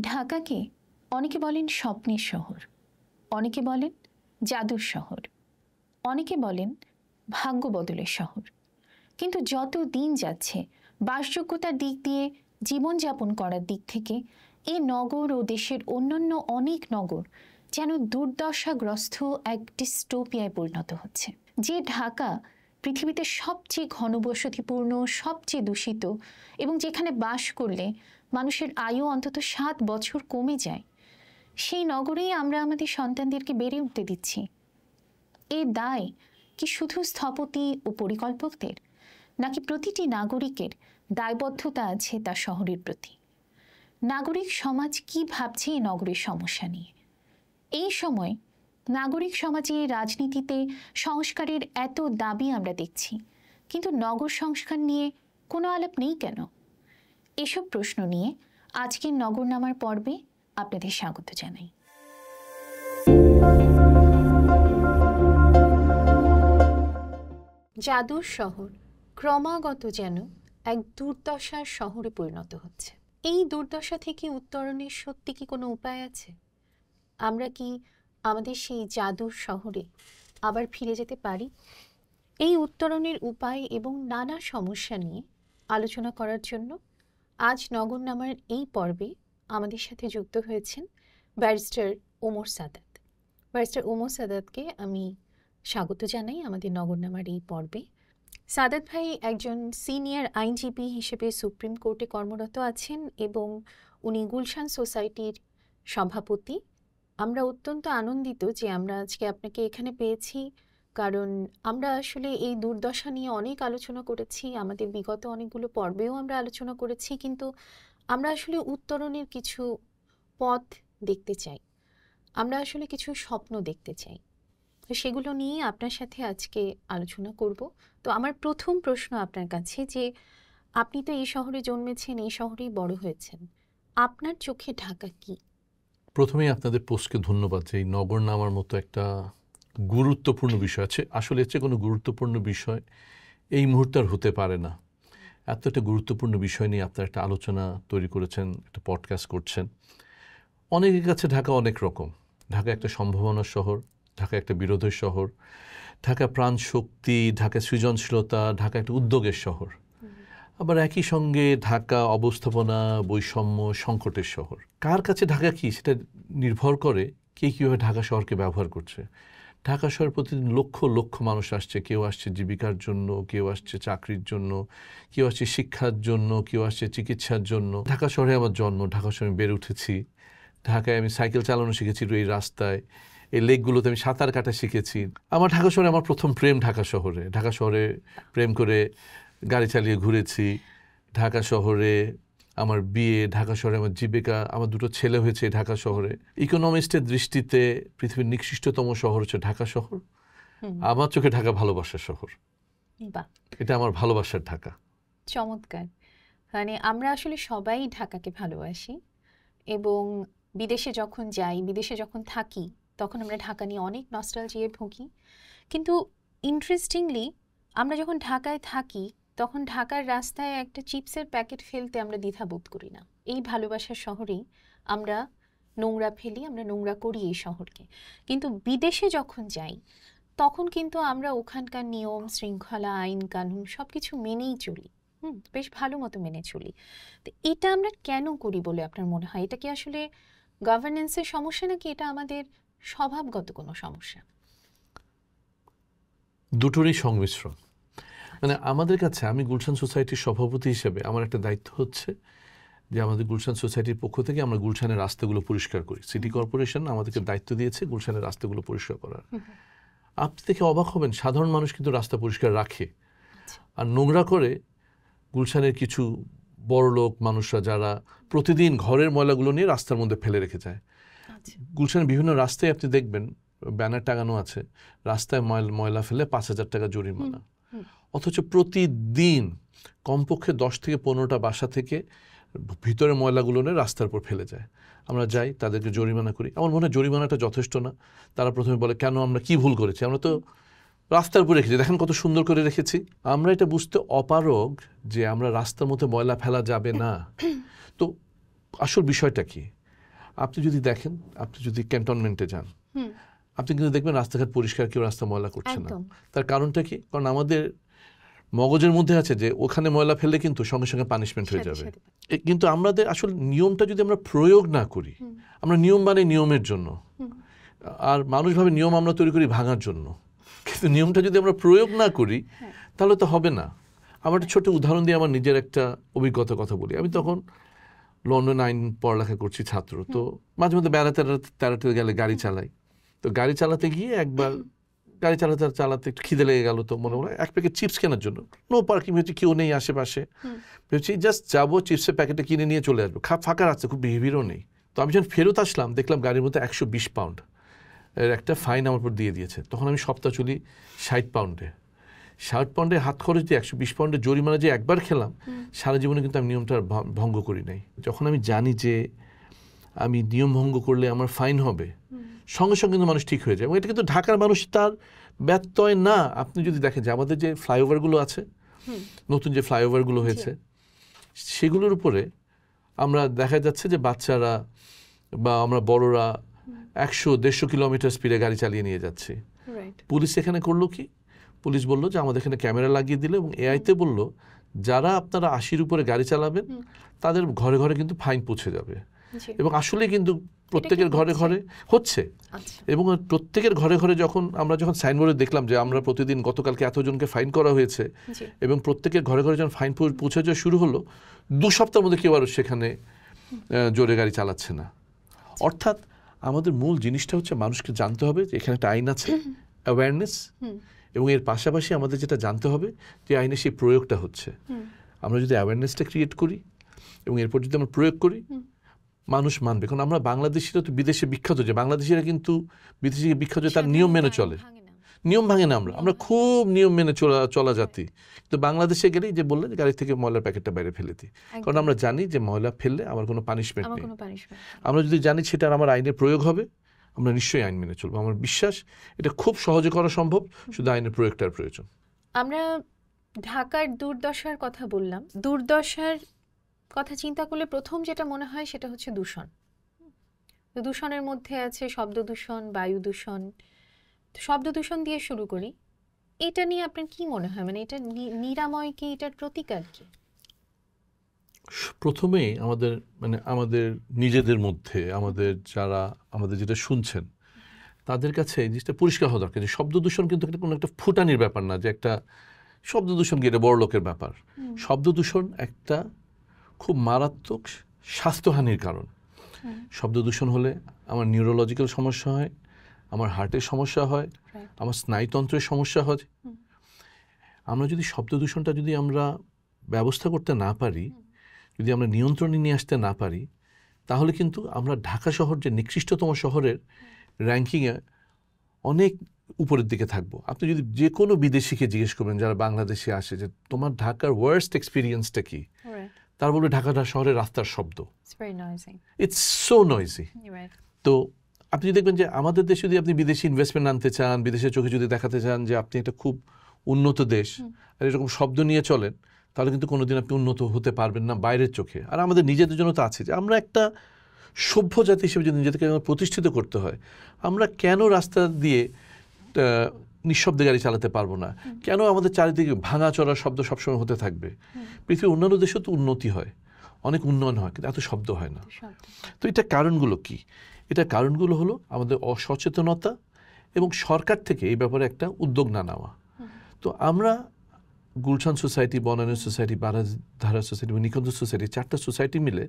ঢাকাকে অনেকে বলেন স্বপ্নের শহর, অনেকে বলেন জাদুর শহর, অনেকে বলেন ভাগ্য বদলের শহর। কিন্তু যত দিন যাচ্ছে বাসযোগ্যতার দিক দিয়ে, জীবনযাপন করার দিক থেকে এই নগর ও দেশের অন্যান্য অনেক নগর যেন দুর্দশাগ্রস্ত এক ডিস্টোপিয়ায় পরিণত হচ্ছে। যে ঢাকা পৃথিবীতে সবচেয়ে ঘনবসতিপূর্ণ, সবচেয়ে দূষিত এবং যেখানে বাস করলে মানুষের আয়ু অন্তত 7 বছর কমে যায়, সেই নগরেই আমরা আমাদের সন্তানদেরকে বেড়ে উঠতে দিচ্ছি। এ দায় কি শুধু স্থপতি ও পরিকল্পকদের, নাকি প্রতিটি নাগরিকের দায়বদ্ধতা আছে তার শহরের প্রতি? নাগরিক সমাজ কি ভাবছে এই নগরের সমস্যা নিয়ে? এই সময় নাগরিক সমাজে, রাজনীতিতে সংস্কারের এত দাবি আমরা দেখছি, কিন্তু নগর সংস্কার নিয়ে কোনো আলাপ নেই কেন? এসব প্রশ্ন নিয়ে আজকের নগরনামার পর্বে আপনাদের স্বাগত জানাই। জাদুর শহর ক্রমাগত যেন এক দুর্দশার শহরে পরিণত হচ্ছে। এই দুর্দশা থেকে উত্তরণের সত্যি কি কোনো উপায় আছে? আমরা কি আমাদের সেই জাদুর শহরে আবার ফিরে যেতে পারি? এই উত্তরণের উপায় এবং নানা সমস্যা নিয়ে আলোচনা করার জন্য আজ নগরনামার এই পর্বে আমাদের সাথে যুক্ত হয়েছেন ব্যারিস্টার ওমর সাদাত। ব্যারিস্টার ওমর সাদাতকে আমি স্বাগত জানাই আমাদের নগরনামার এই পর্বে। সাদাত ভাই একজন সিনিয়র আইনজীবী হিসেবে সুপ্রিম কোর্টে কর্মরত আছেন এবং উনি গুলশান সোসাইটির সভাপতি। আমরা অত্যন্ত আনন্দিত যে আমরা আজকে আপনাকে এখানে পেয়েছি, কারণ আমরা আসলে এই দুর্দশা নিয়ে অনেক আলোচনা করেছি, আমাদের বিগত অনেকগুলো পর্বেও আমরা আলোচনা করেছি, কিন্তু আমরা আসলে উত্তরণের কিছু পথ দেখতে চাই, আমরা আসলে কিছু স্বপ্ন দেখতে চাই। তো সেগুলো নিয়ে আপনার সাথে আজকে আলোচনা করব। তো আমার প্রথম প্রশ্ন আপনার কাছে, যে আপনি তো এই শহরে জন্মেছেন, এই শহরেই বড় হয়েছেন, আপনার চোখে ঢাকা কি? প্রথমেই আপনাদের পোস্টকে ধন্যবাদ যে এই নগরনামার মতো একটা গুরুত্বপূর্ণ বিষয় আছে। আসলে এর চেয়ে কোনো গুরুত্বপূর্ণ বিষয় এই মুহূর্তে আর হতে পারে না। এত একটা গুরুত্বপূর্ণ বিষয় নিয়ে আপনারা একটা আলোচনা তৈরি করেছেন, একটা পডকাস্ট করছেন। অনেকের কাছে ঢাকা অনেক রকম। ঢাকা একটা সম্ভাবনার শহর, ঢাকা একটা বিরোধের শহর, ঢাকা প্রাণ শক্তি, ঢাকা সৃজনশীলতা, ঢাকা একটা উদ্যোগের শহর। আবার একই সঙ্গে ঢাকা অবস্থাপনা, বৈষম্য, সংকটের শহর। কার কাছে ঢাকা কি সেটা নির্ভর করে কে কীভাবে ঢাকা শহরকে ব্যবহার করছে। ঢাকা শহর প্রতিদিন লক্ষ লক্ষ মানুষ আসছে। কেউ আসছে জীবিকার জন্য, কেউ আসছে চাকরির জন্য, কেউ আসছে শিক্ষার জন্য, কেউ আসছে চিকিৎসার জন্য। ঢাকা শহরে আমার জন্ম, ঢাকা শহরে বেড়ে উঠেছি। ঢাকায় আমি সাইকেল চালানো শিখেছি এই রাস্তায়, এই লেকগুলোতে আমি সাঁতার কাটা শিখেছি। আমার ঢাকা শহরে আমার প্রথম প্রেম ঢাকা শহরে। ঢাকা শহরে প্রেম করে গাড়ি চালিয়ে ঘুরেছি। ঢাকা শহরে আমার বিয়ে, ঢাকা শহরে আমার জীবিকা, আমার 2টো ছেলে হয়েছে ঢাকা শহরে। ইকোনমিস্টের দৃষ্টিতে পৃথিবীর নিকৃষ্টতম শহর হচ্ছে ঢাকা শহর। আমার চোখে ঢাকা ভালোবাসার শহর। এটা আমার ভালোবাসার ঢাকা। চমৎকার। মানে আমরা আসলে সবাই ঢাকাকে ভালোবাসি এবং বিদেশে যখন যাই, বিদেশে যখন থাকি, তখন আমরা ঢাকা নিয়ে অনেক নস্টালজিয়ায় ভুগি। কিন্তু ইন্টারেস্টিংলি আমরা যখন ঢাকায় থাকি তখন ঢাকার রাস্তায় একটা চিপসের প্যাকেট ফেলতে আমরা দ্বিধাবোধ করি না। এই ভালোবাসার শহরেই আমরা নোংরা ফেলি, আমরা নোংরা করি এই শহরকে। কিন্তু বিদেশে যখন যাই তখন কিন্তু আমরা ওখানকার নিয়ম শৃঙ্খলা, আইন কানুন সব কিছু মেনেই চলি, বেশ ভালো মতো মেনে চলি। তো এটা আমরা কেন করি বলে আপনার মনে হয়? এটা কি আসলে গভর্নেন্সের সমস্যা, নাকি এটা আমাদের স্বভাবগত কোনো সমস্যা? দুটোরই সংমিশ্রণ। মানে আমাদের কাছে, আমি গুলশান সোসাইটির সভাপতি হিসেবে আমার একটা দায়িত্ব হচ্ছে যে আমাদের গুলশান সোসাইটির পক্ষ থেকে আমরা গুলশানের রাস্তাগুলো পরিষ্কার করি। সিটি কর্পোরেশন আমাদেরকে দায়িত্ব দিয়েছে গুলশানের রাস্তাগুলো পরিষ্কার করার। আপনি থেকে অবাক হবেন, সাধারণ মানুষ কিন্তু রাস্তা পরিষ্কার রাখে, আর নোংরা করে গুলশানের কিছু বড়লোক মানুষরা যারা প্রতিদিন ঘরের ময়লাগুলো নিয়ে রাস্তার মধ্যে ফেলে রেখে যায়। গুলশানের বিভিন্ন রাস্তায় আপনি দেখবেন ব্যানার টাঙানো আছে, রাস্তায় ময়লা ফেলে 5,000 টাকা জরিমানা। অথচ প্রতিদিন কমপক্ষে 10 থেকে 15টা বাসা থেকে ভিতরে ময়লাগুলো নিয়ে রাস্তার উপর ফেলে যায়। আমরা যাই, তাদেরকে জরিমানা করি। আমার মনে হয় জরিমানাটা যথেষ্ট না। তারা প্রথমে বলে, কেন, আমরা কি ভুল করেছি? আমরা তো রাস্তার উপর রেখেছি, দেখেন কত সুন্দর করে রেখেছি। আমরা এটা বুঝতে অপারগ যে আমরা রাস্তার মধ্যে ময়লা ফেলা যাবে না। তো আসল বিষয়টা কি? আপনি যদি দেখেন, আপনি যদি ক্যান্টনমেন্টে যান, আপনি কিন্তু দেখবেন রাস্তাঘাট পরিষ্কার, কেউ রাস্তা ময়লা করছে না। তার কারণটা কি? কারণ আমাদের মগজের মধ্যে আছে যে ওখানে ময়লা ফেললে কিন্তু সঙ্গে সঙ্গে পানিশমেন্ট হয়ে যাবে। কিন্তু আমাদের আসলে নিয়মটা যদি আমরা প্রয়োগ না করি, আমরা নিয়ম বানাই নিয়মের জন্য, আর মানুষ ভাবে নিয়ম আমরা তৈরি করি ভাঙার জন্য, কিন্তু নিয়মটা যদি আমরা প্রয়োগ না করি তাহলে তো হবে না। আমার একটা ছোট উদাহরণ দিয়ে আমার নিজের একটা অভিজ্ঞতার কথা বলি। আমি তখন লন্ডন আইন পড়ালেখা করছি, ছাত্র। তো মাঝে মধ্যে বেড়াতে গেলে গাড়ি চালাই। তো গাড়ি চালাতে গিয়ে একবার গাড়ি চালাতে একটু খিদে লেগে গেল, তো মনে হলো এক প্যাকেট চিপস কেনার জন্য। নো পার্কিং হচ্ছে, কেউ নেই আশেপাশে, ভেবেছি জাস্ট যাবো, চিপসের প্যাকেটটা কিনে নিয়ে চলে আসবো। ফাঁকা রাস্তা, খুব ভিড়ও নেই। তো আমি যখন ফেরত আসলাম দেখলাম গাড়ির মধ্যে 120 পাউন্ড এর একটা ফাইন আমার উপর দিয়ে দিয়েছে। তখন আমি সপ্তাহ চলি 60 পাউন্ডে। 60 পাউন্ডে হাত খরচ দিয়ে 120 পাউন্ডের জরিমানা যে একবার খেলাম, সারা জীবনে কিন্তু আমি নিয়মটা ভঙ্গ করি নাই। যখন আমি জানি যে আমি নিয়ম ভঙ্গ করলে আমার ফাইন হবে, সঙ্গে সঙ্গে কিন্তু মানুষ ঠিক হয়ে যায়। এবং এটা কিন্তু ঢাকার মানুষ তার ব্যত্যয় না। আপনি যদি দেখেন যে আমাদের যে ফ্লাইওভারগুলো আছে, নতুন যে ফ্লাইওভারগুলো হয়েছে, সেগুলোর উপরে আমরা দেখা যাচ্ছে যে বাচ্চারা বা আমরা বড়রা 100-150 কিলোমিটার স্পিডে গাড়ি চালিয়ে নিয়ে যাচ্ছি। পুলিশ এখানে করলো কি? পুলিশ বললো যে আমাদের এখানে ক্যামেরা লাগিয়ে দিল এবং এআইতে বললো যারা আপনারা 80-র উপরে গাড়ি চালাবেন তাদের ঘরে ঘরে কিন্তু ফাইন পৌঁছে যাবে। এবং আসলে কিন্তু প্রত্যেকের ঘরে ঘরে হচ্ছে। এবং প্রত্যেকের ঘরে ঘরে যখন সাইনবোর্ডে দেখলাম যে আমরা প্রতিদিন গতকালকে এতজনকে ফাইন করা হয়েছে, এবং প্রত্যেকের ঘরে ঘরে যখন ফাইন পৌঁছে যাওয়া শুরু হলো, 2 সপ্তাহের মধ্যে কেউ আর সেখানে জোরে গাড়ি চালাচ্ছে না। অর্থাৎ আমাদের মূল জিনিসটা হচ্ছে মানুষকে জানতে হবে যে এখানে একটা আইন আছে, অ্যাওয়ারনেস, এবং এর পাশাপাশি আমাদের যেটা জানতে হবে যে আইনে সেই প্রয়োগটা হচ্ছে। আমরা যদি অ্যাওয়ারনেসটা ক্রিয়েট করি এবং এরপর যদি আমরা প্রয়োগ করি, মানুষ মানবে। কারণ আমরা বাংলাদেশিরা তো বিদেশে বিখ্যাত, যে বাংলাদেশিরা কিন্তু বিদেশে বিখ্যাত তার নিয়ম মেনে চলে, নিয়ম ভাঙে না। আমরা খুব নিয়ম মেনে চলা জাতি। কিন্তু বাংলাদেশে গেলেই যে বললেন গাড়ি থেকে ময়লার প্যাকেটটা বাইরে ফেলে দিই, কারণ আমরা জানি যে ময়লা ফেললে আমার কোনো পানিশমেন্ট নেই। আমরা যদি জানি সেটার আমার আইনের প্রয়োগ হবে, আমরা নিশ্চয়ই আইন মেনে চলবো। আমার বিশ্বাস এটা খুব সহজে করা সম্ভব, শুধু আইনের প্রয়োগটার প্রয়োজন। আমরা ঢাকার দুর্দশার কথা বললাম। দুর্দশার কথা চিন্তা করলে প্রথম যেটা মনে হয় সেটা হচ্ছে দূষণ। দূষণের মধ্যে আছে শব্দ দূষণ, বায়ু দূষণ। শব্দ দূষণ দিয়ে শুরু করি। এটা নিয়ে আপনার কি মনে হয়, মানে এটা নিরাময় কি, এটার প্রতিকার কি? প্রথমে আমাদের নিজেদের মধ্যে, যারা আমাদের যেটা শুনছেন তাদের কাছে এই জিনিসটা পরিষ্কার হওয়া দরকার যে শব্দ দূষণ কিন্তু কোনো একটা ফুটানির ব্যাপার না, যে একটা শব্দ দূষণ কি এটা বড় লোকের ব্যাপার। শব্দ দূষণ একটা খুব মারাত্মক স্বাস্থ্যহানির কারণ। শব্দ দূষণ হলে আমার নিউরোলজিক্যাল সমস্যা হয়, আমার হার্টের সমস্যা হয়, আমার স্নায়ুতন্ত্রের সমস্যা হয়। আমরা যদি শব্দ দূষণটা যদি আমরা ব্যবস্থা করতে না পারি, যদি আমরা নিয়ন্ত্রণে নিয়ে আসতে না পারি, তাহলে কিন্তু আমরা ঢাকা শহর যে নিকৃষ্টতম শহরের র্যাঙ্কিংয়ে অনেক উপরের দিকে থাকবো। আপনি যদি যে কোনো বিদেশিকে জিজ্ঞেস করবেন যারা বাংলাদেশে আসে যে তোমার ঢাকার ওয়ার্স্ট এক্সপিরিয়েন্সটা কি, তার বলবে ঢাকা শহরের রাস্তার শব্দ, ইটস সো নয়েজি। তো আপনি দেখবেন যে আমাদের দেশে যদি আপনি বিদেশি ইনভেস্টমেন্ট আনতে চান, বিদেশের চোখে যদি দেখাতে চান যে আপনি একটা খুব উন্নত দেশ, আর এরকম শব্দ নিয়ে চলেন, তাহলে কিন্তু কোনোদিন আপনি উন্নত হতে পারবেন না বাইরের চোখে। আর আমাদের নিজেদের জন্য তো আছে যে আমরা একটা সভ্য জাতি হিসেবে যদি নিজেদেরকে প্রতিষ্ঠিত করতে হয়, আমরা কেন রাস্তা দিয়ে নিঃশব্দে গাড়ি চালাতে পারবো না? কেন আমাদের চারিদিকে ভাঙা চড়া শব্দ সবসময় হতে থাকবে? পৃথিবীর অন্যান্য দেশেও তো উন্নতি হয়, অনেক উন্নয়ন হয়, কিন্তু এত শব্দ হয় না। তো এটা কারণগুলো কি? এটা কারণগুলো হলো আমাদের অসচেতনতা এবং সরকার থেকে এই ব্যাপারে একটা উদ্যোগ না নেওয়া। তো আমরা Gulshan society, Banani society, Baridhara society, Nikunja society, 4টা সোসাইটি মিলে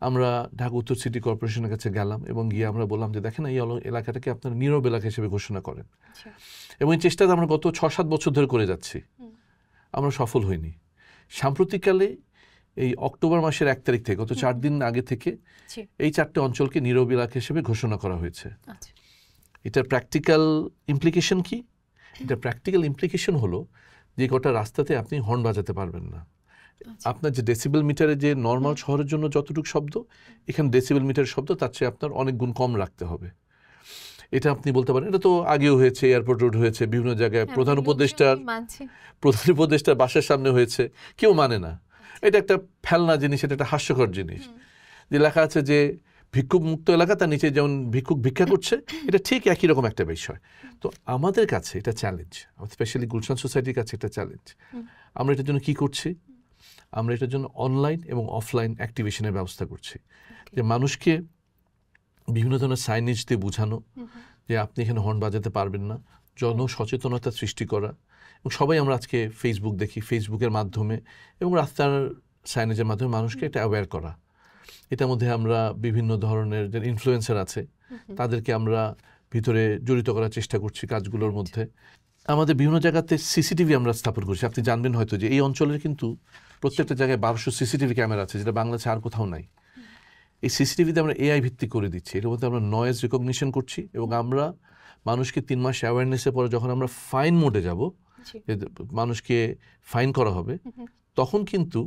আমরা ঢাকা উত্তর সিটি কর্পোরেশনের কাছে গেলাম এবং গিয়ে আমরা বললাম যে দেখেন এই এলাকাটাকে আপনারা নীরব এলাকা হিসেবে ঘোষণা করেন। এবং এই চেষ্টাটা আমরা গত 6-7 বছর ধরে করে যাচ্ছি, আমরা সফল হইনি। সাম্প্রতিককালে এই অক্টোবর মাসের 1 তারিখ থেকে, গত 4 দিন আগে থেকে এই 4টে অঞ্চলকে নীরব এলাকা হিসেবে ঘোষণা করা হয়েছে। এটার প্র্যাকটিক্যাল ইমপ্লিকেশন কি? এটা প্র্যাকটিক্যাল ইমপ্লিকেশন হলো যে গোটা রাস্তাতে আপনি হর্ন বাজাতে পারবেন না। আপনার যে ডেসিবেল মিটারে যে নর্মাল শহরের জন্য যতটুকু শব্দ, এখানে ডেসিবেল মিটারের শব্দ তার চেয়ে আপনার অনেক গুণ কম রাখতে হবে। এটা আপনি বলতে পারেন এটা তো আগেও হয়েছে, এয়ারপোর্ট রোড হয়েছে, বিভিন্ন জায়গায় প্রধান উপদেষ্টার বাসার সামনে হয়েছে, কেউ মানে না। এটা একটা ফেলনা জিনিস, এটা একটা হাস্যকর জিনিস যে লেখা আছে যে ভিক্ষুক মুক্ত এলাকা, তার নিচে যেমন ভিক্ষুক ভিক্ষা করছে, এটা ঠিক একই রকম একটা বিষয়। তো আমাদের কাছে এটা চ্যালেঞ্জ, স্পেশালি গুলশান সোসাইটির কাছে এটা চ্যালেঞ্জ। আমরা এটার জন্য কি করছি? আমরা এটার জন্য অনলাইন এবং অফলাইন অ্যাক্টিভেশনের ব্যবস্থা করছি, যে মানুষকে বিভিন্ন ধরনের সাইনেজ দিয়ে বোঝানো যে আপনি এখানে হর্ন বাজাতে পারবেন না, জনসচেতনতা সৃষ্টি করা। এবং সবাই আমরা আজকে ফেসবুক দেখি, ফেসবুকের মাধ্যমে এবং রাস্তার সাইনেজের মাধ্যমে মানুষকে এটা অ্যাওয়্যার করা। এটার মধ্যে আমরা বিভিন্ন ধরনের যে ইনফ্লুয়েন্সার আছে তাদেরকে আমরা ভিতরে জড়িত করার চেষ্টা করছি কাজগুলোর মধ্যে। আমাদের বিভিন্ন জায়গাতে সিসিটিভি আমরা স্থাপন করছি। আপনি জানবেন হয়তো যে এই অঞ্চলের কিন্তু প্রত্যেকটা জায়গায় 1200 সিসিটিভি ক্যামেরা আছে, যেটা বাংলাদেশে আর কোথাও নাই। এই সিসিটিভিতে আমরা এআই ভিত্তিক করে দিচ্ছি, এর মধ্যে আমরা নয়েজ রিকগনিশন করছি এবং আমরা মানুষকে 3 মাস অ্যাওয়ারনেসের পরে যখন আমরা ফাইন মোডে যাব, মানুষকে ফাইন করা হবে, তখন কিন্তু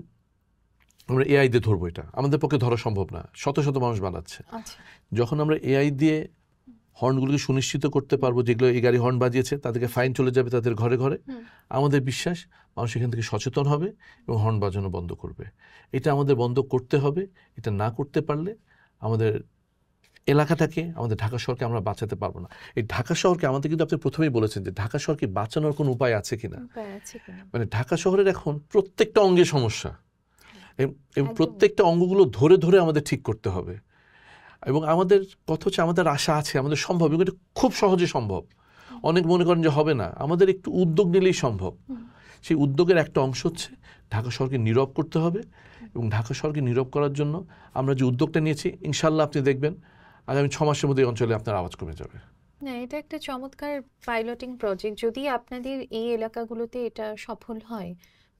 আমরা এআই দিয়ে ধরবো। এটা আমাদের পক্ষে ধরা সম্ভব না, শত শত মানুষ বানাচ্ছে। যখন আমরা এআই দিয়ে হর্নগুলোকে সুনিশ্চিত করতে পারবো, যেগুলো এই গাড়ি হর্ন বাজিয়েছে তাদেরকে ফাইন চলে যাবে তাদের ঘরে ঘরে, আমাদের বিশ্বাস মানুষ এখান থেকে সচেতন হবে এবং হর্ন বাজানো বন্ধ করবে। এটা আমাদের বন্ধ করতে হবে। এটা না করতে পারলে আমাদের এলাকাটাকে, আমাদের ঢাকা শহরকে আমরা বাঁচাতে পারবো না। এই ঢাকা শহরকে আমাদের কিন্তু আপনি প্রথমেই বলেছেন যে ঢাকা শহরকে বাঁচানোর কোনো উপায় আছে কিনা। মানে ঢাকা শহরের এখন প্রত্যেকটা অঙ্গে সমস্যা এবং প্রত্যেকটা অঙ্গগুলো ধরে ধরে আমাদের ঠিক করতে হবে। এবং আমাদের কথা হচ্ছে, আমাদের আশা আছে, আমাদের সম্ভব, এবং এটা খুব সহজে সম্ভব। অনেক মনে করেন যে হবে না, আমাদের একটু উদ্যোগ নিলেই সম্ভব। সেই উদ্যোগের একটা অংশ হচ্ছে ঢাকা শহরকে নীরব করতে হবে। এবং ঢাকা শহরকে নীরব করার জন্য আমরা যে উদ্যোগটা নিয়েছি, ইনশাল্লাহ আপনি দেখবেন আগামী 6 মাসের মধ্যে এই অঞ্চলে আপনার আওয়াজ কমে যাবে। না, এটা একটা চমৎকার পাইলটিং প্রজেক্ট। যদি আপনাদের এই এলাকাগুলোতে এটা সফল হয়,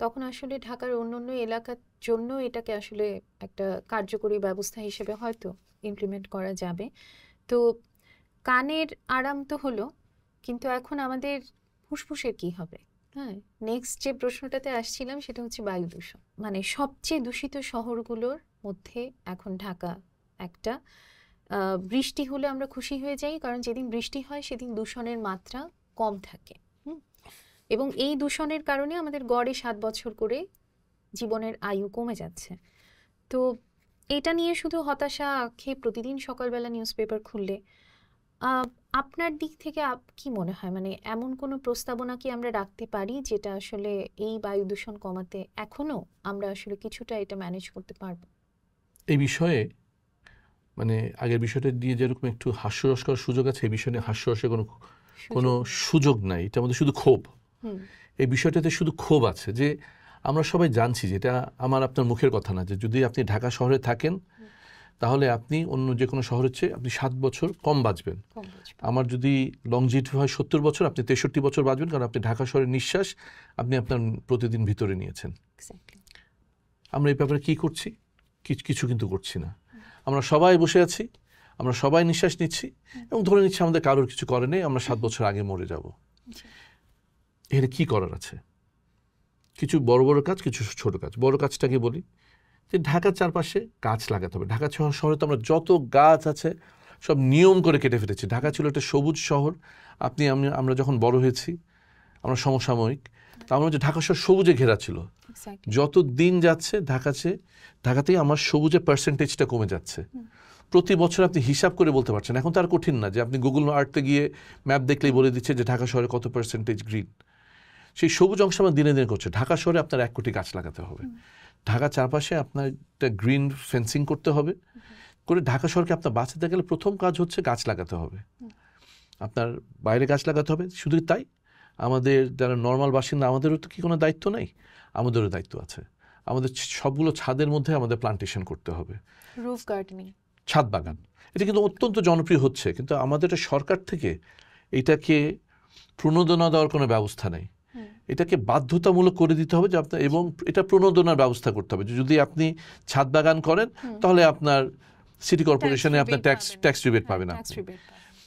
তখন আসলে ঢাকার অন্যান্য এলাকার জন্য এটাকে আসলে একটা কার্যকরী ব্যবস্থা হিসেবে হয়তো ইমপ্লিমেন্ট করা যাবে। তো কানের আরাম তো হলো, কিন্তু এখন আমাদের ফুসফুসের কি হবে? হ্যাঁ, নেক্সট যে প্রশ্নটাতে আসছিলাম সেটা হচ্ছে বায়ু দূষণ। মানে সবচেয়ে দূষিত শহরগুলোর মধ্যে এখন ঢাকা একটা। বৃষ্টি হলে আমরা খুশি হয়ে যাই, কারণ যেদিন বৃষ্টি হয় সেদিন দূষণের মাত্রা কম থাকে। এবং এই দূষণের কারণে আমাদের গড়ে 7 বছর করে জীবনের আয়ু কমে যাচ্ছে। তো এটা নিয়ে শুধু হতাশা খেয়ে প্রতিদিন সকালবেলা নিউজ পেপার খুললে, আপনার দিক থেকে কি মনে হয়, মানে এমন কোনো প্রস্তাবনা কি আমরা রাখতে পারি যেটা আসলে এই বায়ু দূষণ কমাতে এখনো আমরা আসলে কিছুটা এটা ম্যানেজ করতে পারবো? এই বিষয়ে মানে আগের বিষয়টা দিয়ে যেরকম একটু হাস্যরস করার সুযোগ আছে, এই বিষয়ে হাস্যরসের কোনো সুযোগ নাই। এটার মধ্যে শুধু ক্ষোভ। এই বিষয়টাতে শুধু ক্ষোভ আছে যে আমরা সবাই জানছি, যেটা আমার আপনার মুখের কথা না, যে যদি আপনি ঢাকা শহরে থাকেন তাহলে আপনি অন্য যে কোনো শহরের চেয়ে আপনি 7 বছর কম বাঁচবেন। আমার যদি লংজিভিটি হয় 70 বছর, আপনি 63 বছর বাঁচবেন, কারণ আপনি ঢাকা শহরের নিঃশ্বাস আপনি আপনার প্রতিদিন ভিতরে নিয়েছেন। আমরা এই ব্যাপারে কি করছি? কিছু কিন্তু করছি না। আমরা সবাই বসে আছি, আমরা সবাই নিঃশ্বাস নিচ্ছি এবং ধরে নিচ্ছি আমাদের কারোর কিছু করে নেই, আমরা 7 বছর আগে মরে যাব। এখানে কি করার আছে? কিছু বড় বড় কাজ, কিছু ছোট কাজ। বড় কাজটাকে বলি যে ঢাকার চারপাশে গাছ লাগাতে হবে। ঢাকা শহরে তো আমরা যত গাছ আছে সব নিয়ম করে কেটে ফেলেছি। ঢাকা ছিল একটা সবুজ শহর। আমরা যখন বড় হয়েছি, আমরা সমসাময়িক, তা আমরা যে ঢাকা শহর সবুজে ঘেরা ছিল। যত দিন যাচ্ছে ঢাকাতেই আমার সবুজের পার্সেন্টেজটা কমে যাচ্ছে। প্রতি বছর আপনি হিসাব করে বলতে পারছেন। এখন তো আর কঠিন না যে আপনি গুগল আর্থে গিয়ে ম্যাপ দেখলেই বলে দিচ্ছে যে ঢাকা শহরে কত পার্সেন্টেজ গ্রিন। সেই সবুজ অংশ আমরা দিনে দিনে করছে। ঢাকা শহরে আপনার 1 কোটি গাছ লাগাতে হবে। ঢাকা চারপাশে আপনার একটা গ্রিন ফেন্সিং করতে হবে। করে ঢাকা শহরকে আপনার বাঁচাতে গেলে প্রথম কাজ হচ্ছে গাছ লাগাতে হবে। আপনার বাইরে গাছ লাগাতে হবে। শুধু তাই, আমাদের যারা নর্মাল বাসিন্দা, আমাদেরও তো কি কোনো দায়িত্ব নেই? আমাদেরও দায়িত্ব আছে। আমাদের সবগুলো ছাদের মধ্যে আমাদের প্লান্টেশন করতে হবে, রুফ গার্ডেনিং, ছাদ বাগান। এটা কিন্তু অত্যন্ত জনপ্রিয় হচ্ছে, কিন্তু আমাদের সরকার থেকে এটাকে প্রণোদনা দেওয়ার কোনো ব্যবস্থা নেই। এটাকে বাধ্যতামূলক করে দিতে হবে যে আপনার, এবং এটা প্রণোদনার ব্যবস্থা করতে হবে যে যদি আপনি ছাদ বাগান করেন তাহলে আপনার সিটি কর্পোরেশনে আপনার ট্যাক্স রিবেট পাবেন আপনি।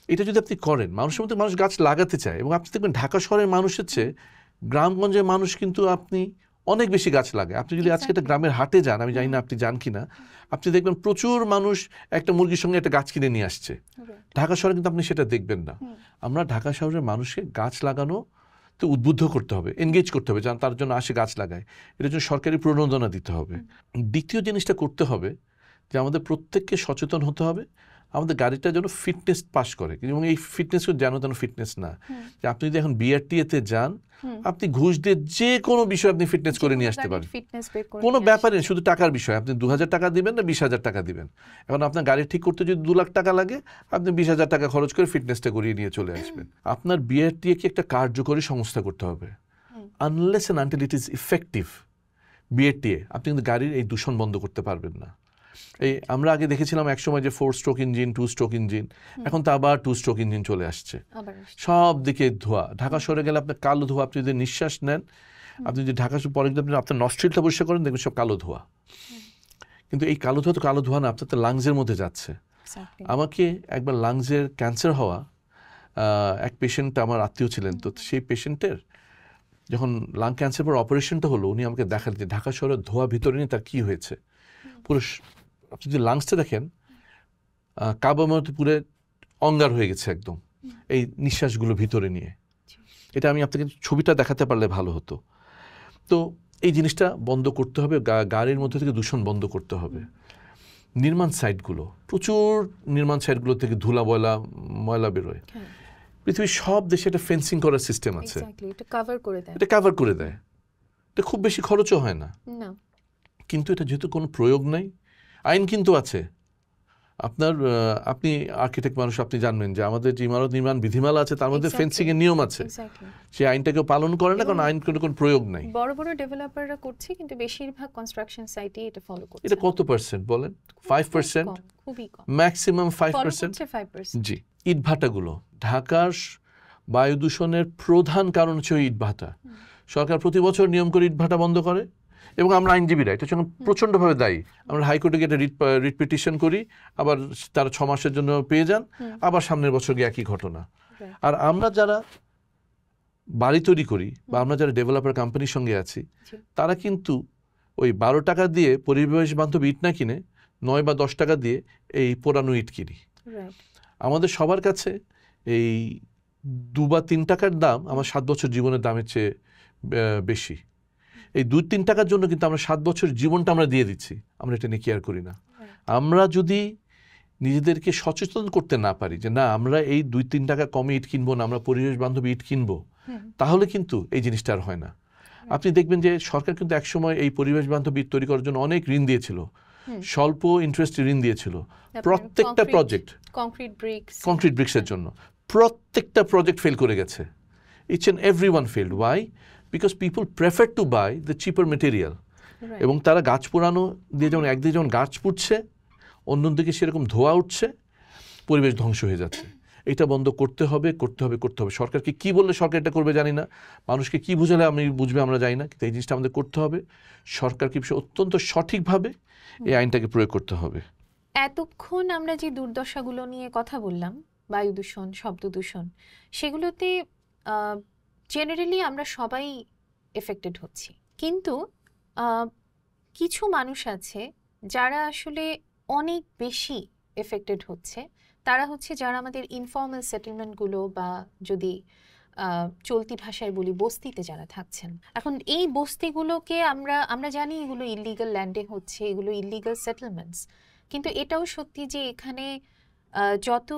এটা যদি আপনি করেন, মানুষের মধ্যে মানুষ গাছ লাগাতে চায়। এবং আপনি দেখবেন ঢাকা শহরের মানুষের চেয়ে গ্রামগঞ্জের মানুষ কিন্তু আপনি অনেক বেশি গাছ লাগে। আপনি যদি আজকে একটা গ্রামের হাটে যান, আমি জানি না আপনি যান কিনা, আপনি দেখবেন প্রচুর মানুষ একটা মুরগির সঙ্গে একটা গাছ কিনে নিয়ে আসছে। ঢাকা শহরে কিন্তু আপনি সেটা দেখবেন না। আমরা ঢাকা শহরের মানুষকে গাছ লাগানো তো উদ্বুদ্ধ করতে হবে, এনগেজ করতে হবে, যেন তার জন্য আসে গাছ লাগায়। এটার জন্য সরকারি প্রণোদনা দিতে হবে। দ্বিতীয় জিনিসটা করতে হবে যে আমাদের প্রত্যেককে সচেতন হতে হবে আমাদের গাড়িটা যেন ফিটনেস পাস করে, এবং এই ফিটনেস যেন ফিটনেস না যে আপনি যদি এখন বিআরটিএতে যান আপনি ঘুষ দিয়ে যে কোনো বিষয় আপনি ফিটনেস করে নিয়ে আসতে পারেন, কোনো ব্যাপারে শুধু টাকার বিষয়। আপনি 2,000 টাকা দিবেন না 20,000 টাকা দিবেন, এখন আপনার গাড়ি ঠিক করতে যদি 2 লাখ টাকা লাগে আপনি 20,000 টাকা খরচ করে ফিটনেসটা করিয়ে নিয়ে চলে আসবেন। আপনার বিআরটিএ কি একটা কার্যকরী সংস্থা করতে হবে, unless and until it is effective BRTA আপনি কিন্তু গাড়ির এই দূষণ বন্ধ করতে পারবেন না। এই আমরা আগে দেখেছিলাম একসময় যে 4 স্ট্রোক ইঞ্জিন 2 স্ট্রোক ইঞ্জিন, এখন তো আবার 2 স্ট্রোক ইঞ্জিন চলে আসছে, সব দিকে ধোঁয়া। ঢাকা শহরে গেলে আপনার কালো ধোঁয়া, আপনি যদি নিঃশ্বাস নেন, আপনি যদি ঢাকা শহর পরে আপনি আপনার নস্ট্রিলটা পরিষ্কার করেন দেখবেন সব কালো ধোঁয়া। কিন্তু এই কালো ধোঁয়া তো কালো ধোঁয়া না, আপনার তো লাংসের মধ্যে যাচ্ছে। আমাকে একবার লাংসের ক্যান্সার হওয়া এক পেশেন্ট আমার আত্মীয় ছিলেন, তো সেই পেশেন্টের যখন লাং ক্যান্সার পর অপারেশনটা হলো উনি আমাকে দেখালেন যে ঢাকা শহরের ধোঁয়া ভিতরে নিয়ে তার কী হয়েছে। পুরো আপনি যদি লাংসটা দেখেন কাবার মতো পুরো অঙ্গার হয়ে গেছে একদম, এই নিঃশ্বাসগুলো ভিতরে নিয়ে। এটা আমি আপনাকে ছবিটা দেখাতে পারলে ভালো হতো। তো এই জিনিসটা বন্ধ করতে হবে, গাড়ির মধ্যে থেকে দূষণ বন্ধ করতে হবে। নির্মাণ সাইটগুলো, প্রচুর নির্মাণ সাইটগুলো থেকে ধুলা ময়লা বেরোয়। পৃথিবীর সব দেশে একটা ফেন্সিং করার সিস্টেম আছে, এটা কাভার করে দেয়, এটা খুব বেশি খরচও হয় না। কিন্তু এটা যেহেতু কোনো প্রয়োগ নাই, আইন কিন্তু আছে। আপনি আর্কিটেক্ট মানুষ, আপনি জানবেন যে আমাদের যে ইমারত নির্মাণ বিধিমালা আছে তার মধ্যে ফেন্সিং এর নিয়ম আছে, সেই আইনটাকে পালন করে না, কারণ আইন কোনো প্রয়োগ নাই। বড় বড় ডেভেলপাররা করছে কিন্তু বেশিরভাগ কনস্ট্রাকশন সাইটে এটা ফলো করছে। এটা কত পার্সেন্ট বলেন? 5%, খুবই কম, ম্যাক্সিমাম 5%। জি, ইটভাটাগুলো ঢাকার বায়ু দূষণের প্রধান কারণ হচ্ছে ইটভাটা। সরকার প্রতি বছর নিয়ম করে ইটভাটা বন্ধ করে, এবং আমরা আইনজীবীরা এটার জন্য প্রচণ্ডভাবে দায়ী। আমরা হাইকোর্টে গিয়ে একটা রিট পিটিশন করি, আবার তারা 6 মাসের জন্য পেয়ে যান, আবার সামনের বছর গিয়ে একই ঘটনা। আর আমরা যারা বাড়ি তৈরি করি বা আমরা যারা ডেভেলপার কোম্পানির সঙ্গে আছি, তারা কিন্তু ওই 12 টাকা দিয়ে পরিবেশ বান্ধব ইট না কিনে 9 বা 10 টাকা দিয়ে এই পোড়ানো ইট কিনি। আমাদের সবার কাছে এই 2 বা 3 টাকার দাম আমার 7 বছর জীবনের দামের চেয়ে বেশি। এই 2-3 টাকার জন্য কিন্তু আমরা 7 বছর জীবনটা আমরা দিয়ে দিচ্ছি, আমরা এটা নিয়ে কেয়ার করি না। আমরা যদি নিজেদেরকে সচেতন করতে না পারি যে না আমরা এই 2-3 টাকা কমে ইট কিনবো না, আমরা পরিবেশ বান্ধব ইট কিনবো, তাহলে কিন্তু এই জিনিসটা আর হয় না। আপনি দেখবেন যে সরকার কিন্তু একসময় এই পরিবেশ বান্ধব ইট তৈরি করার জন্য অনেক ঋণ দিয়েছিল, স্বল্প ইন্টারেস্টে ঋণ দিয়েছিল প্রত্যেকটা প্রজেক্ট, কংক্রিট ব্রিক্সের জন্য। প্রত্যেকটা প্রজেক্ট ফেল করে গেছে, each and every one failed. Why? Because people prefer to buy the cheaper material. এবং তারা গাছ পোড়ানো দিয়ে যেমন একদিকে যেমন গাছ পুড়ছে, অন্যদিকে সেরকম ধোঁয়া উঠছে, পরিবেশ ধ্বংস হয়ে যাচ্ছে। এটা বন্ধ করতে হবে। সরকারকে কি বললে সরকার এটা করবে জানি না, মানুষকে কি বুঝালে বুঝবে আমরা জানি না, কিন্তু এই জিনিসটা আমাদের করতে হবে। সরকারকে অত্যন্ত সঠিকভাবে এই আইনটাকে প্রয়োগ করতে হবে। এতক্ষণ আমরা যে দুর্দশাগুলো নিয়ে কথা বললাম, বায়ু দূষণ, শব্দ দূষণ, সেগুলোতে জেনারেলি আমরা সবাই এফেক্টেড হচ্ছি। কিন্তু কিছু মানুষ আছে যারা আসলে অনেক বেশি এফেক্টেড হচ্ছে। তারা হচ্ছে যারা আমাদের ইনফর্মাল সেটেলমেন্টগুলো বা যদি চলতি ভাষায় বলি বস্তিতে যারা থাকছেন। এখন এই বস্তিগুলোকে আমরা জানি এগুলো ইলিগাল ল্যান্ডে হচ্ছে, এগুলো ইলিগাল সেটেলমেন্টস। কিন্তু এটাও সত্যি যে এখানে যত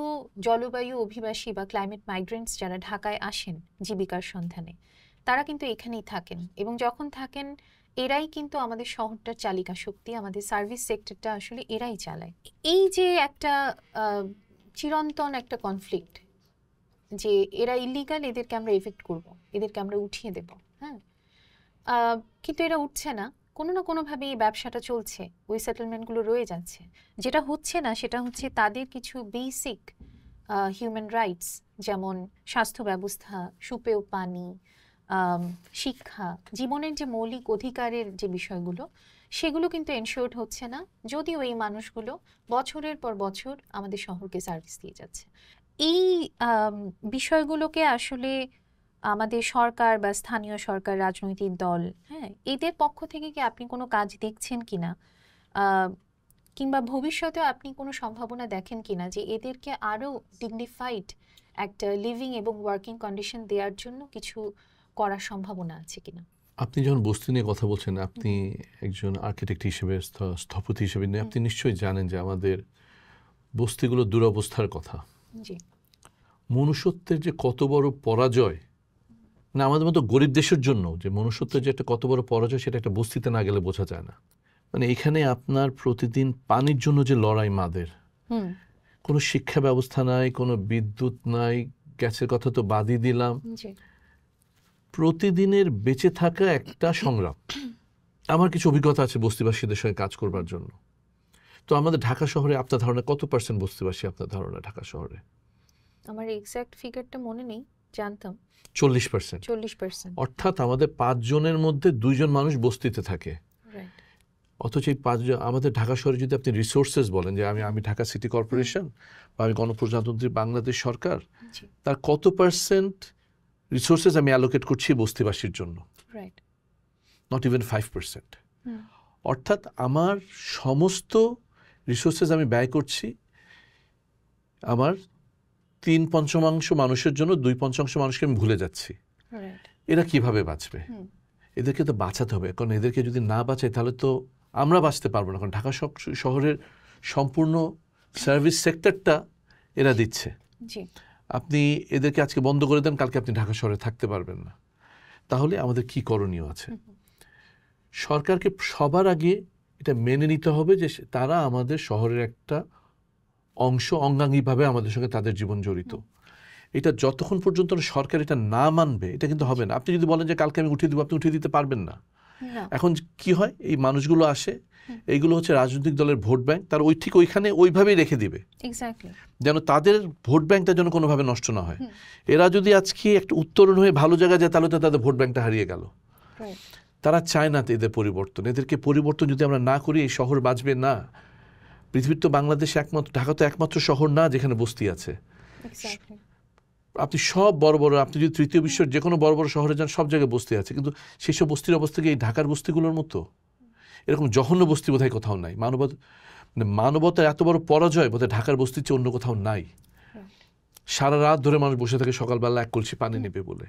জলবায়ু অভিবাসী বা ক্লাইমেট মাইগ্রেন্টস যারা ঢাকায় আসেন জীবিকার সন্ধানে, তারা কিন্তু এখানেই থাকেন, এবং যখন থাকেন এরাই কিন্তু আমাদের শহরটার চালিকা শক্তি, আমাদের সার্ভিস সেক্টরটা আসলে এরাই চালায়। এই যে একটা চিরন্তন একটা কনফ্লিক্ট যে এরা ইলিগাল, এদেরকে আমরা এফেক্ট করব, এদেরকে আমরা উঠিয়ে দেব, হ্যাঁ, কিন্তু এরা উঠছে না, কোনো না কোনোভাবে এই ব্যবসাটা চলছে, ওই সেটেলমেন্টগুলো রয়ে যাচ্ছে। যেটা হচ্ছে না সেটা হচ্ছে তাদের কিছু বেসিক হিউম্যান রাইটস, যেমন স্বাস্থ্য ব্যবস্থা, সুপেয় পানি, শিক্ষা, জীবনের যে মৌলিক অধিকারের যে বিষয়গুলো, সেগুলো কিন্তু এনশিওর্ড হচ্ছে না, যদিও এই মানুষগুলো বছরের পর বছর আমাদের শহরকে সার্ভিস দিয়ে যাচ্ছে। এই বিষয়গুলোকে আসলে আমাদের সরকার বা স্থানীয় সরকার, রাজনৈতিক দল, হ্যাঁ, এদের পক্ষ থেকে কি আপনি কোনো কাজ দেখছেন কিনা, কিংবা ভবিষ্যতে আপনি কোনো সম্ভাবনা দেখেন কিনা যে এদেরকে আরও ডিগনিফাইড একটা লিভিং এবং ওয়ার্কিং কন্ডিশন দেওয়ার জন্য কিছু করার সম্ভাবনা আছে কিনা? আপনি যখন বস্তি নিয়ে কথা বলছেন, আপনি একজন আর্কিটেক্ট হিসেবে, স্থপতি হিসেবে নিয়ে আপনি নিশ্চয়ই জানেন যে আমাদের বস্তিগুলোর দুরবস্থার কথা। জি মনুষ্যত্বের যে কত বড় পরাজয়, না আমাদের মতো গরিব দেশের জন্য যে মনুষ্যত্বের যে একটা কত বড় পরাজয়, সেটা একটা বস্তিতে না গেলে বোঝা যায় না। মানে এখানে আপনার প্রতিদিন পানির জন্য যে লড়াই মাদের, কোনো শিক্ষা ব্যবস্থা নাই, কোনো বিদ্যুৎ নাই, গ্যাসের কথা তো বাদই দিলাম, জি প্রতিদিনের বেঁচে থাকা একটা সংগ্রাম। আমার কিছু অভিজ্ঞতা আছে বস্তিবাসীদের সঙ্গে কাজ করবার জন্য। তো আমাদের ঢাকা শহরে আপনার ধারণা কত % বস্তিবাসী আপনার ধারণা ঢাকা শহরে? আমার এক্সাক্ট ফিগারটা মনে নেই, জানতাম 40%। 40%। অর্থাৎ আমাদের 5 জনের মধ্যে 2 জন মানুষ বস্তিতে থাকে। রাইট। অথচ এই 5 জন আমাদের ঢাকা শহরে যদি আপনি রিসোর্সেস বলেন যে আমি ঢাকা সিটি কর্পোরেশন বা আমি গণপ্রজাতন্ত্রী বাংলাদেশ সরকার, জি তার কত % রিসোর্সেস আমি অ্যালোকেট করছি বস্তিবাসীর জন্য? রাইট। Not even 5%। অর্থাৎ আমার সমস্ত রিসোর্সেস আমি ব্যয় করছি আমার 3/5 মানুষের জন্য, 2/5 মানুষকে আমি ভুলে যাচ্ছি। রাইট। এরা কিভাবে বাঁচবে? এদেরকে তো বাঁচাতে হবে, কারণ এদেরকে যদি না বাঁচাই তাহলে তো আমরা বাঁচতে পারবো না। কারণ ঢাকা শহরের সম্পূর্ণ সার্ভিস সেক্টরটা এরা দিচ্ছে। জি আপনি এদেরকে আজকে বন্ধ করে দেন, কালকে আপনি ঢাকা শহরে থাকতে পারবেন না। তাহলে আমাদের কি করণীয় আছে? সরকারকে সবার আগে এটা মেনে নিতে হবে যে তারা আমাদের শহরের একটা অংশ, অঙ্গাঙ্গিভাবে আমাদের সঙ্গে তাদের জীবন জড়িত। এটা যতক্ষণ পর্যন্ত সরকার এটা না মানবে, এটা কিন্তু হবে না। আপনি যদি বলেন যে কালকে আমি উঠিয়ে দিব, আপনি উঠিয়ে দিতে পারবেন না। এখন কি হয়, এই মানুষগুলো আসে, এইগুলো হচ্ছে রাজনৈতিক দলের ভোট ব্যাংক, তার ঠিক ওইখানে ওইভাবেই রেখে দিবে, যেন তাদের ভোট ব্যাংকটা যেন কোনোভাবে নষ্ট না হয়। এরা যদি আজকে একটা উত্তরণ হয়ে ভালো জায়গায় যায়, তাহলে তো তাদের ভোট ব্যাংকটা হারিয়ে গেল। তারা চায় না এদের পরিবর্তন। এদেরকে পরিবর্তন যদি আমরা না করি, এই শহর বাঁচবে না। পৃথিবীর তো বাংলাদেশ একমাত্র, ঢাকা তো একমাত্র শহর না যেখানে বস্তি আছে। আপনি সব বড় বড়, আপনি যদি তৃতীয় বিশ্বের যে কোনো বড় বড় শহরে যান, সব জায়গায় বস্তি আছে, কিন্তু সেই সব বস্তির অবস্থা কি এই ঢাকার বস্তিগুলোর মতো? এরকম জঘন্য বস্তি বোধহয় কোথাও নাই। মানবতার এত বড় পরাজয় বোধহয় ঢাকার বস্তির চেয়ে অন্য কোথাও নাই। সারা রাত ধরে মানুষ বসে থাকে সকালবেলা 1 কলসি পানি নেবে বলে।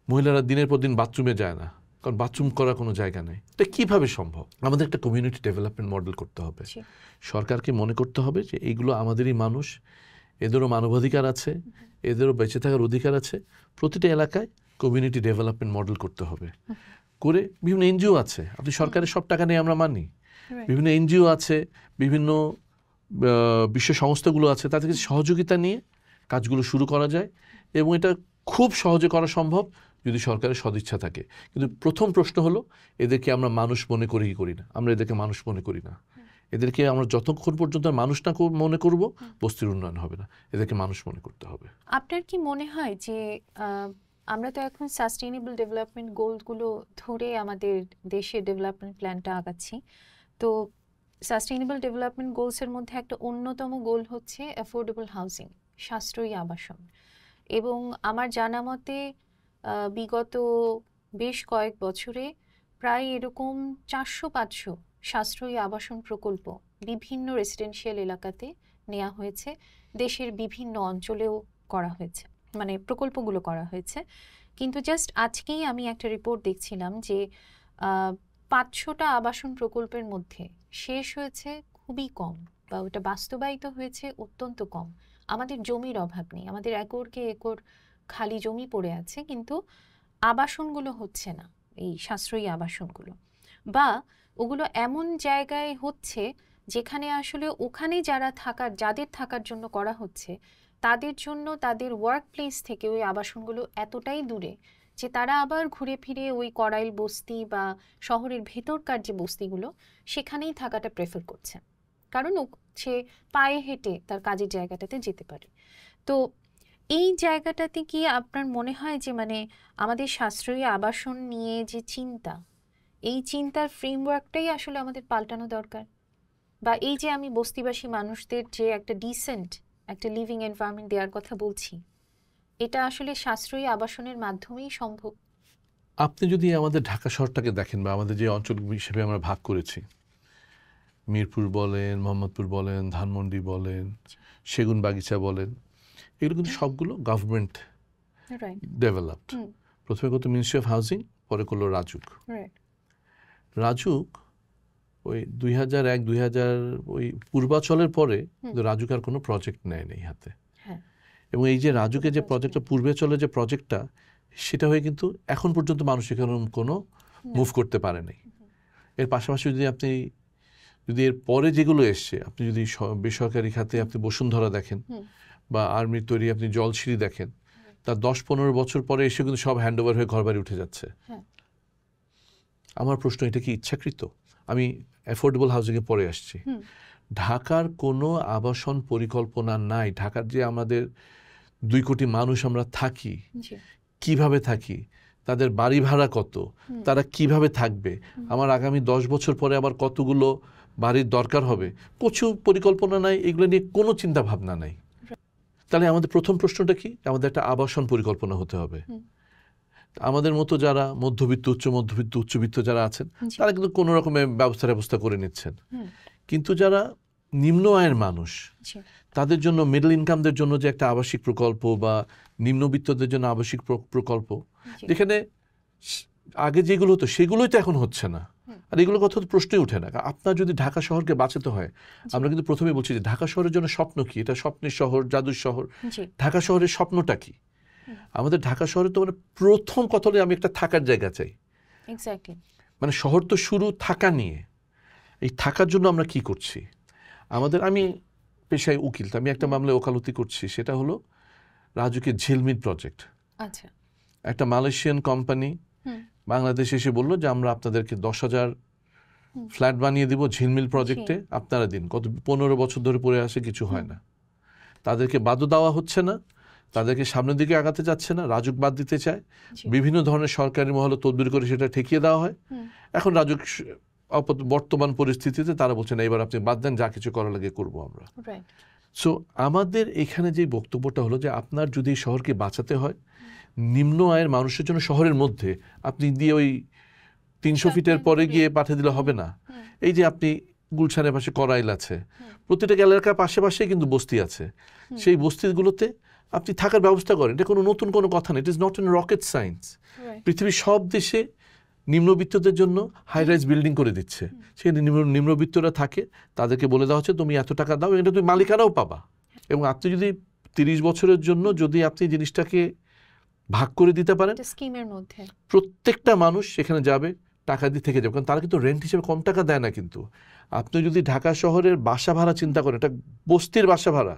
মহিলারা দিনের পর দিন বাথরুমে যায় না, কারণ বাথরুম করার কোনো জায়গা নেই। এটা কীভাবে সম্ভব? আমাদের একটা কমিউনিটি ডেভেলপমেন্ট মডেল করতে হবে। সরকারকে মনে করতে হবে যে এইগুলো আমাদেরই মানুষ, এদেরও মানবাধিকার আছে, এদেরও বেঁচে থাকার অধিকার আছে। প্রতিটা এলাকায় কমিউনিটি ডেভেলপমেন্ট মডেল করতে হবে। করে বিভিন্ন এনজিও আছে, আপনি সরকারের সব টাকা নিয়ে আমরা মানি, বিভিন্ন এনজিও আছে, বিভিন্ন বিশ্ব সংস্থাগুলো আছে, তাদের কাছে সহযোগিতা নিয়ে কাজগুলো শুরু করা যায়। এবং এটা খুব সহজে করা সম্ভব যদি সরকারের সদিচ্ছা থাকে। কিন্তু প্রথম প্রশ্ন হলো, এদেরকে আমরা মানুষ মনে করি কি করি না? আমরা এদেরকে মানুষ মনে করি না। এদেরকে আমরা যতক্ষণ পর্যন্ত মানুষ না মনে করব, বস্তির উন্নয়ন হবে না। এদেরকে মানুষ মনে করতে হবে। আপনার কি মনে হয় যে আমরা তো এখন সাস্টেইনেবল ডেভেলপমেন্ট গোলগুলো ধরে আমাদের দেশের ডেভেলপমেন্ট প্ল্যানটা আগাচ্ছি, তো সাস্টেইনেবল ডেভেলপমেন্ট গোলসের মধ্যে একটা অন্যতম গোল হচ্ছে অ্যাফোর্ডেবল হাউজিং, সাশ্রয়ী আবাসন। এবং আমার জানা মতে বিগত বেশ কয়েক বছরে প্রায় এরকম 400-500 সাশ্রয়ী আবাসন প্রকল্প বিভিন্ন রেসিডেন্সিয়াল এলাকাতে নেওয়া হয়েছে, দেশের বিভিন্ন অঞ্চলেও করা হয়েছে, মানে প্রকল্পগুলো করা হয়েছে। কিন্তু জাস্ট আজকেই আমি একটা রিপোর্ট দেখছিলাম যে 500টা আবাসন প্রকল্পের মধ্যে শেষ হয়েছে খুবই কম, বা ওটা বাস্তবায়িত হয়েছে অত্যন্ত কম। আমাদের জমির অভাব নেই, আমাদের একরকে একর খালি জমি পড়ে আছে, কিন্তু আবাসনগুলো হচ্ছে না, এই সাশ্রয়ী আবাসনগুলো, বা ওগুলো এমন জায়গায় হচ্ছে যেখানে আসলে ওখানে যাদের থাকার জন্য করা হচ্ছে, তাদের জন্য তাদের ওয়ার্ক প্লেস থেকে ওই আবাসনগুলো এতটাই দূরে যে তারা আবার ঘুরে ফিরে ওই করাইল বস্তি বা শহরের ভেতরকার যে বস্তিগুলো, সেখানেই থাকাটা প্রেফার করছে, কারণ সে পায়ে হেঁটে তার কাজের জায়গাটাতে যেতে পারে। তো এই জায়গাটাতে কি আপনার মনে হয় যে মানে আমাদের সাশ্রয়ী আবাসন নিয়ে যে চিন্তা, এই চিন্তার ফ্রেমওয়ার্কটাই আসলে আমাদের পাল্টানো দরকার? বা এই যে আমি বস্তিবাসী মানুষদের যে একটা ডিসেন্ট একটা লিভিং এনভায়রনমেন্ট দেওয়ার কথা বলছি, এটা আসলে সাশ্রয়ী আবাসনের মাধ্যমেই সম্ভব? আপনি যদি আমাদের ঢাকা শহরটাকে দেখেন, বা আমাদের যে অঞ্চল হিসেবে আমরা ভাগ করেছি, মিরপুর বলেন, মোহাম্মদপুর বলেন, ধানমন্ডি বলেন, সেগুন বাগিচা বলেন, এগুলো কিন্তু সবগুলো গভর্নমেন্ট ডেভেলপড। প্রথমে কত মিনিস্ট্রি অফ হাউজিং, পরে করলো রাজুক। Right. রাজুক ওই 2001-2000 ওই পূর্বাচলের পরে রাজুক আর কোনো প্রজেক্ট নেয় নেই হাতে। হ্যাঁ। এবং এই যে রাজুকের যে প্রজেক্টটা, পূর্বাচলের যে প্রজেক্টটা, সেটা হয়ে কিন্তু এখন পর্যন্ত মানুষ এখানে কোনো মুভ করতে পারে নাই। এর পাশাপাশি যদি এর পরে যেগুলো এসছে, আপনি যদি বেসরকারি খাতে আপনি বসুন্ধরা দেখেন বা আর্মির তৈরি আপনি জলসিঁড়ি দেখেন, তার 10-15 বছর পরে এসে কিন্তু সব হ্যান্ডওভার হয়ে ঘরবাড়ি উঠে যাচ্ছে। আমার প্রশ্ন, এটা কি ইচ্ছাকৃত? আমি অ্যাফোর্ডেবল হাউজিংয়ে পরে আসছি। ঢাকার কোনো আবাসন পরিকল্পনা নাই। ঢাকার যে আমাদের 2 কোটি মানুষ আমরা থাকি, কিভাবে থাকি, তাদের বাড়ি ভাড়া কত, তারা কিভাবে থাকবে, আমার আগামী 10 বছর পরে আবার কতগুলো বাড়ির দরকার হবে, কিছু পরিকল্পনা নাই। এগুলো নিয়ে কোনো চিন্তা ভাবনা নাই। তাহলে আমাদের প্রথম প্রশ্নটা কি? আমাদের একটা আবাসন পরিকল্পনা হতে হবে। আমাদের মতো যারা মধ্যবিত্ত, উচ্চবিত্ত যারা আছেন, তারা কিন্তু কোনো রকমের ব্যবস্থা করে নিচ্ছেন। কিন্তু যারা নিম্ন আয়ের মানুষ, তাদের জন্য, মিডল ইনকামদের জন্য যে একটা আবাসিক প্রকল্প বা নিম্নবিত্তদের জন্য আবাসিক প্রকল্প, যেখানে আগে যেগুলো হতো সেগুলোই তো এখন হচ্ছে না। আর এগুলোর কথা তো প্রশ্নই ওঠে না। আপনার যদি ঢাকা শহরকে বাঁচাতে হয়, আমরা কিন্তু প্রথমে বলছি যে ঢাকা শহরের জন্য স্বপ্ন কি? এটা স্বপ্নের শহর, জাদুর শহর। ঢাকা শহরের স্বপ্নটা কি? আমাদের ঢাকা শহরে তো মানে প্রথম কথা হলো আমি একটা থাকার জায়গা চাই। মানে শহর তো শুরু থাকা নিয়ে। এই থাকার জন্য আমরা কি করছি? আমি পেশায় উকিল, আমি একটা মামলায় ওকালতি করছি। সেটা হলো রাজুকের ঝিলমিল প্রজেক্ট। আচ্ছা। একটা মালয়েশিয়ান কোম্পানি বাংলাদেশে এসে বললো যে আমরা আপনাদেরকে 10,000 ফ্ল্যাট বানিয়ে দিব ঝিলমিল প্রজেক্টে, আপনারা দিন। কত 15 বছর ধরে পড়ে আসে, কিছু হয় না। তাদেরকে বাদও দেওয়া হচ্ছে না, তাদেরকে সামনের দিকে আগাতে যাচ্ছে না। রাজুক বাদ দিতে চায়, বিভিন্ন ধরনের সরকারি মহলে তদবির করে সেটা ঠেকিয়ে দেওয়া হয়। এখন রাজুক বর্তমান পরিস্থিতিতে তারা বলছেন এবার আপনি বাদ দেন, যা কিছু করা লাগে করবো আমরা। সো আমাদের এখানে যে বক্তব্যটা হলো যে আপনার যদি শহরকে বাঁচাতে হয়, নিম্ন আয়ের মানুষের জন্য শহরের মধ্যে আপনি দিয়ে ওই 300 ফিটের পরে গিয়ে পাঠিয়ে দিলে হবে না। এই যে আপনি গুলশানের পাশে করাইল আছে, প্রতিটা এলাকার পাশে পাশে কিন্তু বস্তি আছে। সেই বস্তিগুলোতে আপনি থাকার ব্যবস্থা করেন। এটা কোনো নতুন কোনো কথা না। It is not an rocket science. পৃথিবীর সব দেশে নিম্নবিত্তদের জন্য হাই রাইজ বিল্ডিং করে দিচ্ছে। সেখানে নিম্নবিত্তরা থাকে, তাদেরকে বলে দেওয়া হচ্ছে তুমি এত টাকা দাও, এটা তুমি মালিকানাও পাবা। এবং আপনি যদি 30 বছরের জন্য যদি আপনি জিনিসটাকে ভাগ করে দিতে পারেন, স্কিমের মধ্যে প্রত্যেকটা মানুষ সেখানে যাবে, টাকা দিয়ে থেকে যাবে। কারণ তারা কিন্তু রেন্ট হিসেবে কম টাকা দেয় না। কিন্তু আপনি যদি ঢাকা শহরের বাসা ভাড়া চিন্তা করেন, এটা বস্তির বাসা ভাড়া,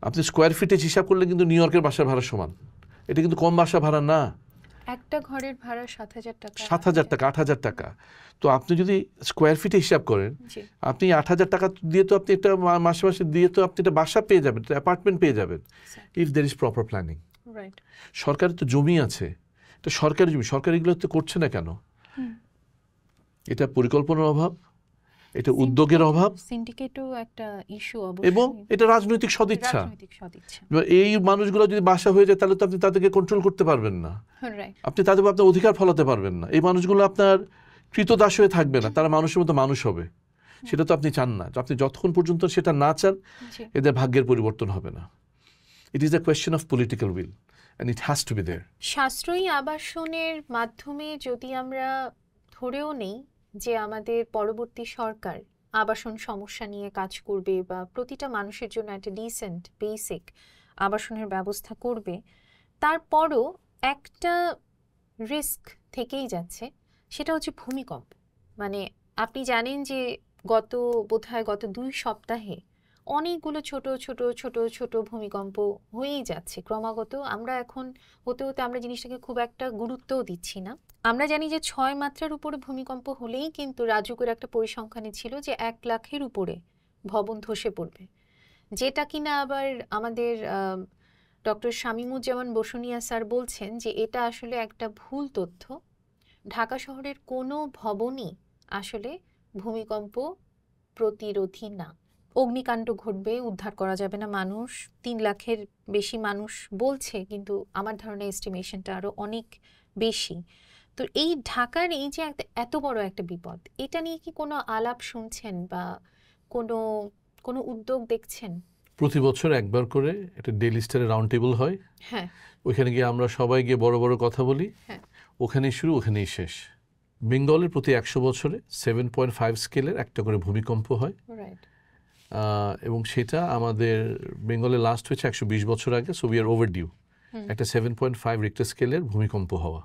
আপনি স্কোয়ার ফিটেজ হিসাব করলে কিন্তু নিউ ইয়র্কের বাসা ভাড়া সমান। এটা কিন্তু কম বাসা ভাড়া না। একটা ঘরের ভাড়া 7,000 টাকা, 7,000 টাকা, 8,000 টাকা। তো আপনি যদি স্কোয়ার ফিটে হিসাব করেন, আপনি 8,000 টাকা দিয়ে তো আপনি একটা মাসে মাসে দিয়ে তো আপনি একটা বাসা পেয়ে যাবেন, অ্যাপার্টমেন্ট পেয়ে যাবেন, if there is proper planning. সরকারের তো জমি আছে, এটা সরকারি জমি, সরকার এগুলো তো করছে না কেন? এটা পরিকল্পনার অভাব, এটা উদ্যোগের অভাব, সিন্ডিকেটও একটা ইস্যু, এবং এটা রাজনৈতিক সদিচ্ছা। এই মানুষগুলো যদি বাসা হয়ে যায়, তাহলে তো আপনি তাদেরকে কন্ট্রোল করতে পারবেন না, আপনি তাদের আপনার অধিকার ফলাতে পারবেন না। এই মানুষগুলো আপনার কৃতদাস হয়ে থাকবে না, তারা মানুষের মতো মানুষ হবে। সেটা তো আপনি চান না। আপনি যতক্ষণ পর্যন্ত সেটা না চান, এদের ভাগ্যের পরিবর্তন হবে না। It is a question of political will and it has to be there. সাশ্রয়ী আবাসনের মাধ্যমে যদি আমরা ধরেও নেই যে আমাদের পরবর্তী সরকার আবাসন সমস্যা নিয়ে কাজ করবে বা প্রতিটা মানুষের জন্য একটা ডিসেন্ট বেসিক আবাসনের ব্যবস্থা করবে, তারপরও একটা রিস্ক থেকেই যাচ্ছে, সেটা হচ্ছে ভূমিকম্প। মানে আপনি জানেন যে বোধহয় গত 2 সপ্তাহে অনেকগুলো ছোট ছোট ছোট ছোট ভূমিকম্প হয়েই যাচ্ছে ক্রমাগত। আমরা এখন হতে হতে আমরা জিনিসটাকে খুব একটা গুরুত্বও দিচ্ছি না। আমরা জানি যে 6 মাত্রার উপরে ভূমিকম্প হলেই কিন্তু রাজুকের একটা পরিসংখ্যানে ছিল যে 1 লাখের উপরে ভবন ধসে পড়বে, যেটা কিনা আবার আমাদের ডক্টর শামীমুজ্জামান বসুনিয়া স্যার বলছেন যে এটা আসলে একটা ভুল তথ্য। ঢাকা শহরের কোনো ভবনই আসলে ভূমিকম্প প্রতিরোধী না। অগ্নিকাণ্ড ঘটবে, উদ্ধার করা যাবে না মানুষ, 3 লাখের বেশি মানুষ বলছে, কিন্তু আমার ধারণা এস্টিমেশনটা আরো অনেক বেশি। তো এই ঢাকার এই যে এত বড় একটা বিপদ, এটা নিয়ে কি কোনো আলাপ শুনছেন বা কোনো উদ্যোগ দেখছেন? প্রতি বছর একবার করে একটা ডেইলি স্টারে রাউন্ড টেবিল হয়। ওইখানে গিয়ে আমরা সবাই গিয়ে বড় বড় কথা বলি। ওখানেই শুরু ওখানেই শেষ। বেঙ্গলের প্রতি 100 বছরে 7.5 স্কেলের একটা করে ভূমিকম্প হয়, এবং সেটা আমাদের বেঙ্গলে লাস্ট হয়েছে 120 বছর আগে। সো উই আর ওভারডিউ একটা 7.5 রিক্টার স্কেলের ভূমিকম্প হওয়া।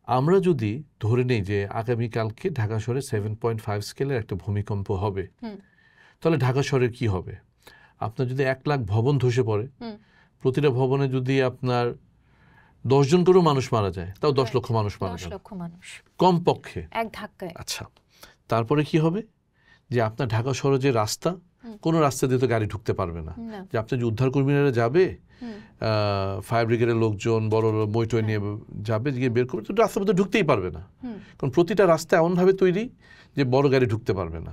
আমরা যদি ধরে নেই যে আগামীকালকে ঢাকা শহরে 7.5 স্কেলের একটা ভূমিকম্প হবে, তাহলে ঢাকা শহরের কি হবে? আপনার যদি 1 লাখ ভবন ধসে পড়ে, প্রতিটা ভবনে যদি আপনার 10 জন করেও মানুষ মারা যায়, তাও 10 লক্ষ মানুষ মারা যায় কমপক্ষে এক ধাক্কায়। আচ্ছা, তারপরে কি হবে? যে আপনার ঢাকা শহরে যে রাস্তা, কোনো রাস্তা দিয়ে তো গাড়ি ঢুকতে পারবে না। যে আপনার যে উদ্ধার কর্মীরা যাবে, ফায়ার ব্রিগেডের লোকজন বড় বইটই নিয়ে যাবে, গিয়ে বের করবে, তো রাস্তার মধ্যে ঢুকতেই পারবে না। কারণ প্রতিটা রাস্তা এমনভাবে তৈরি যে বড় গাড়ি ঢুকতে পারবে না।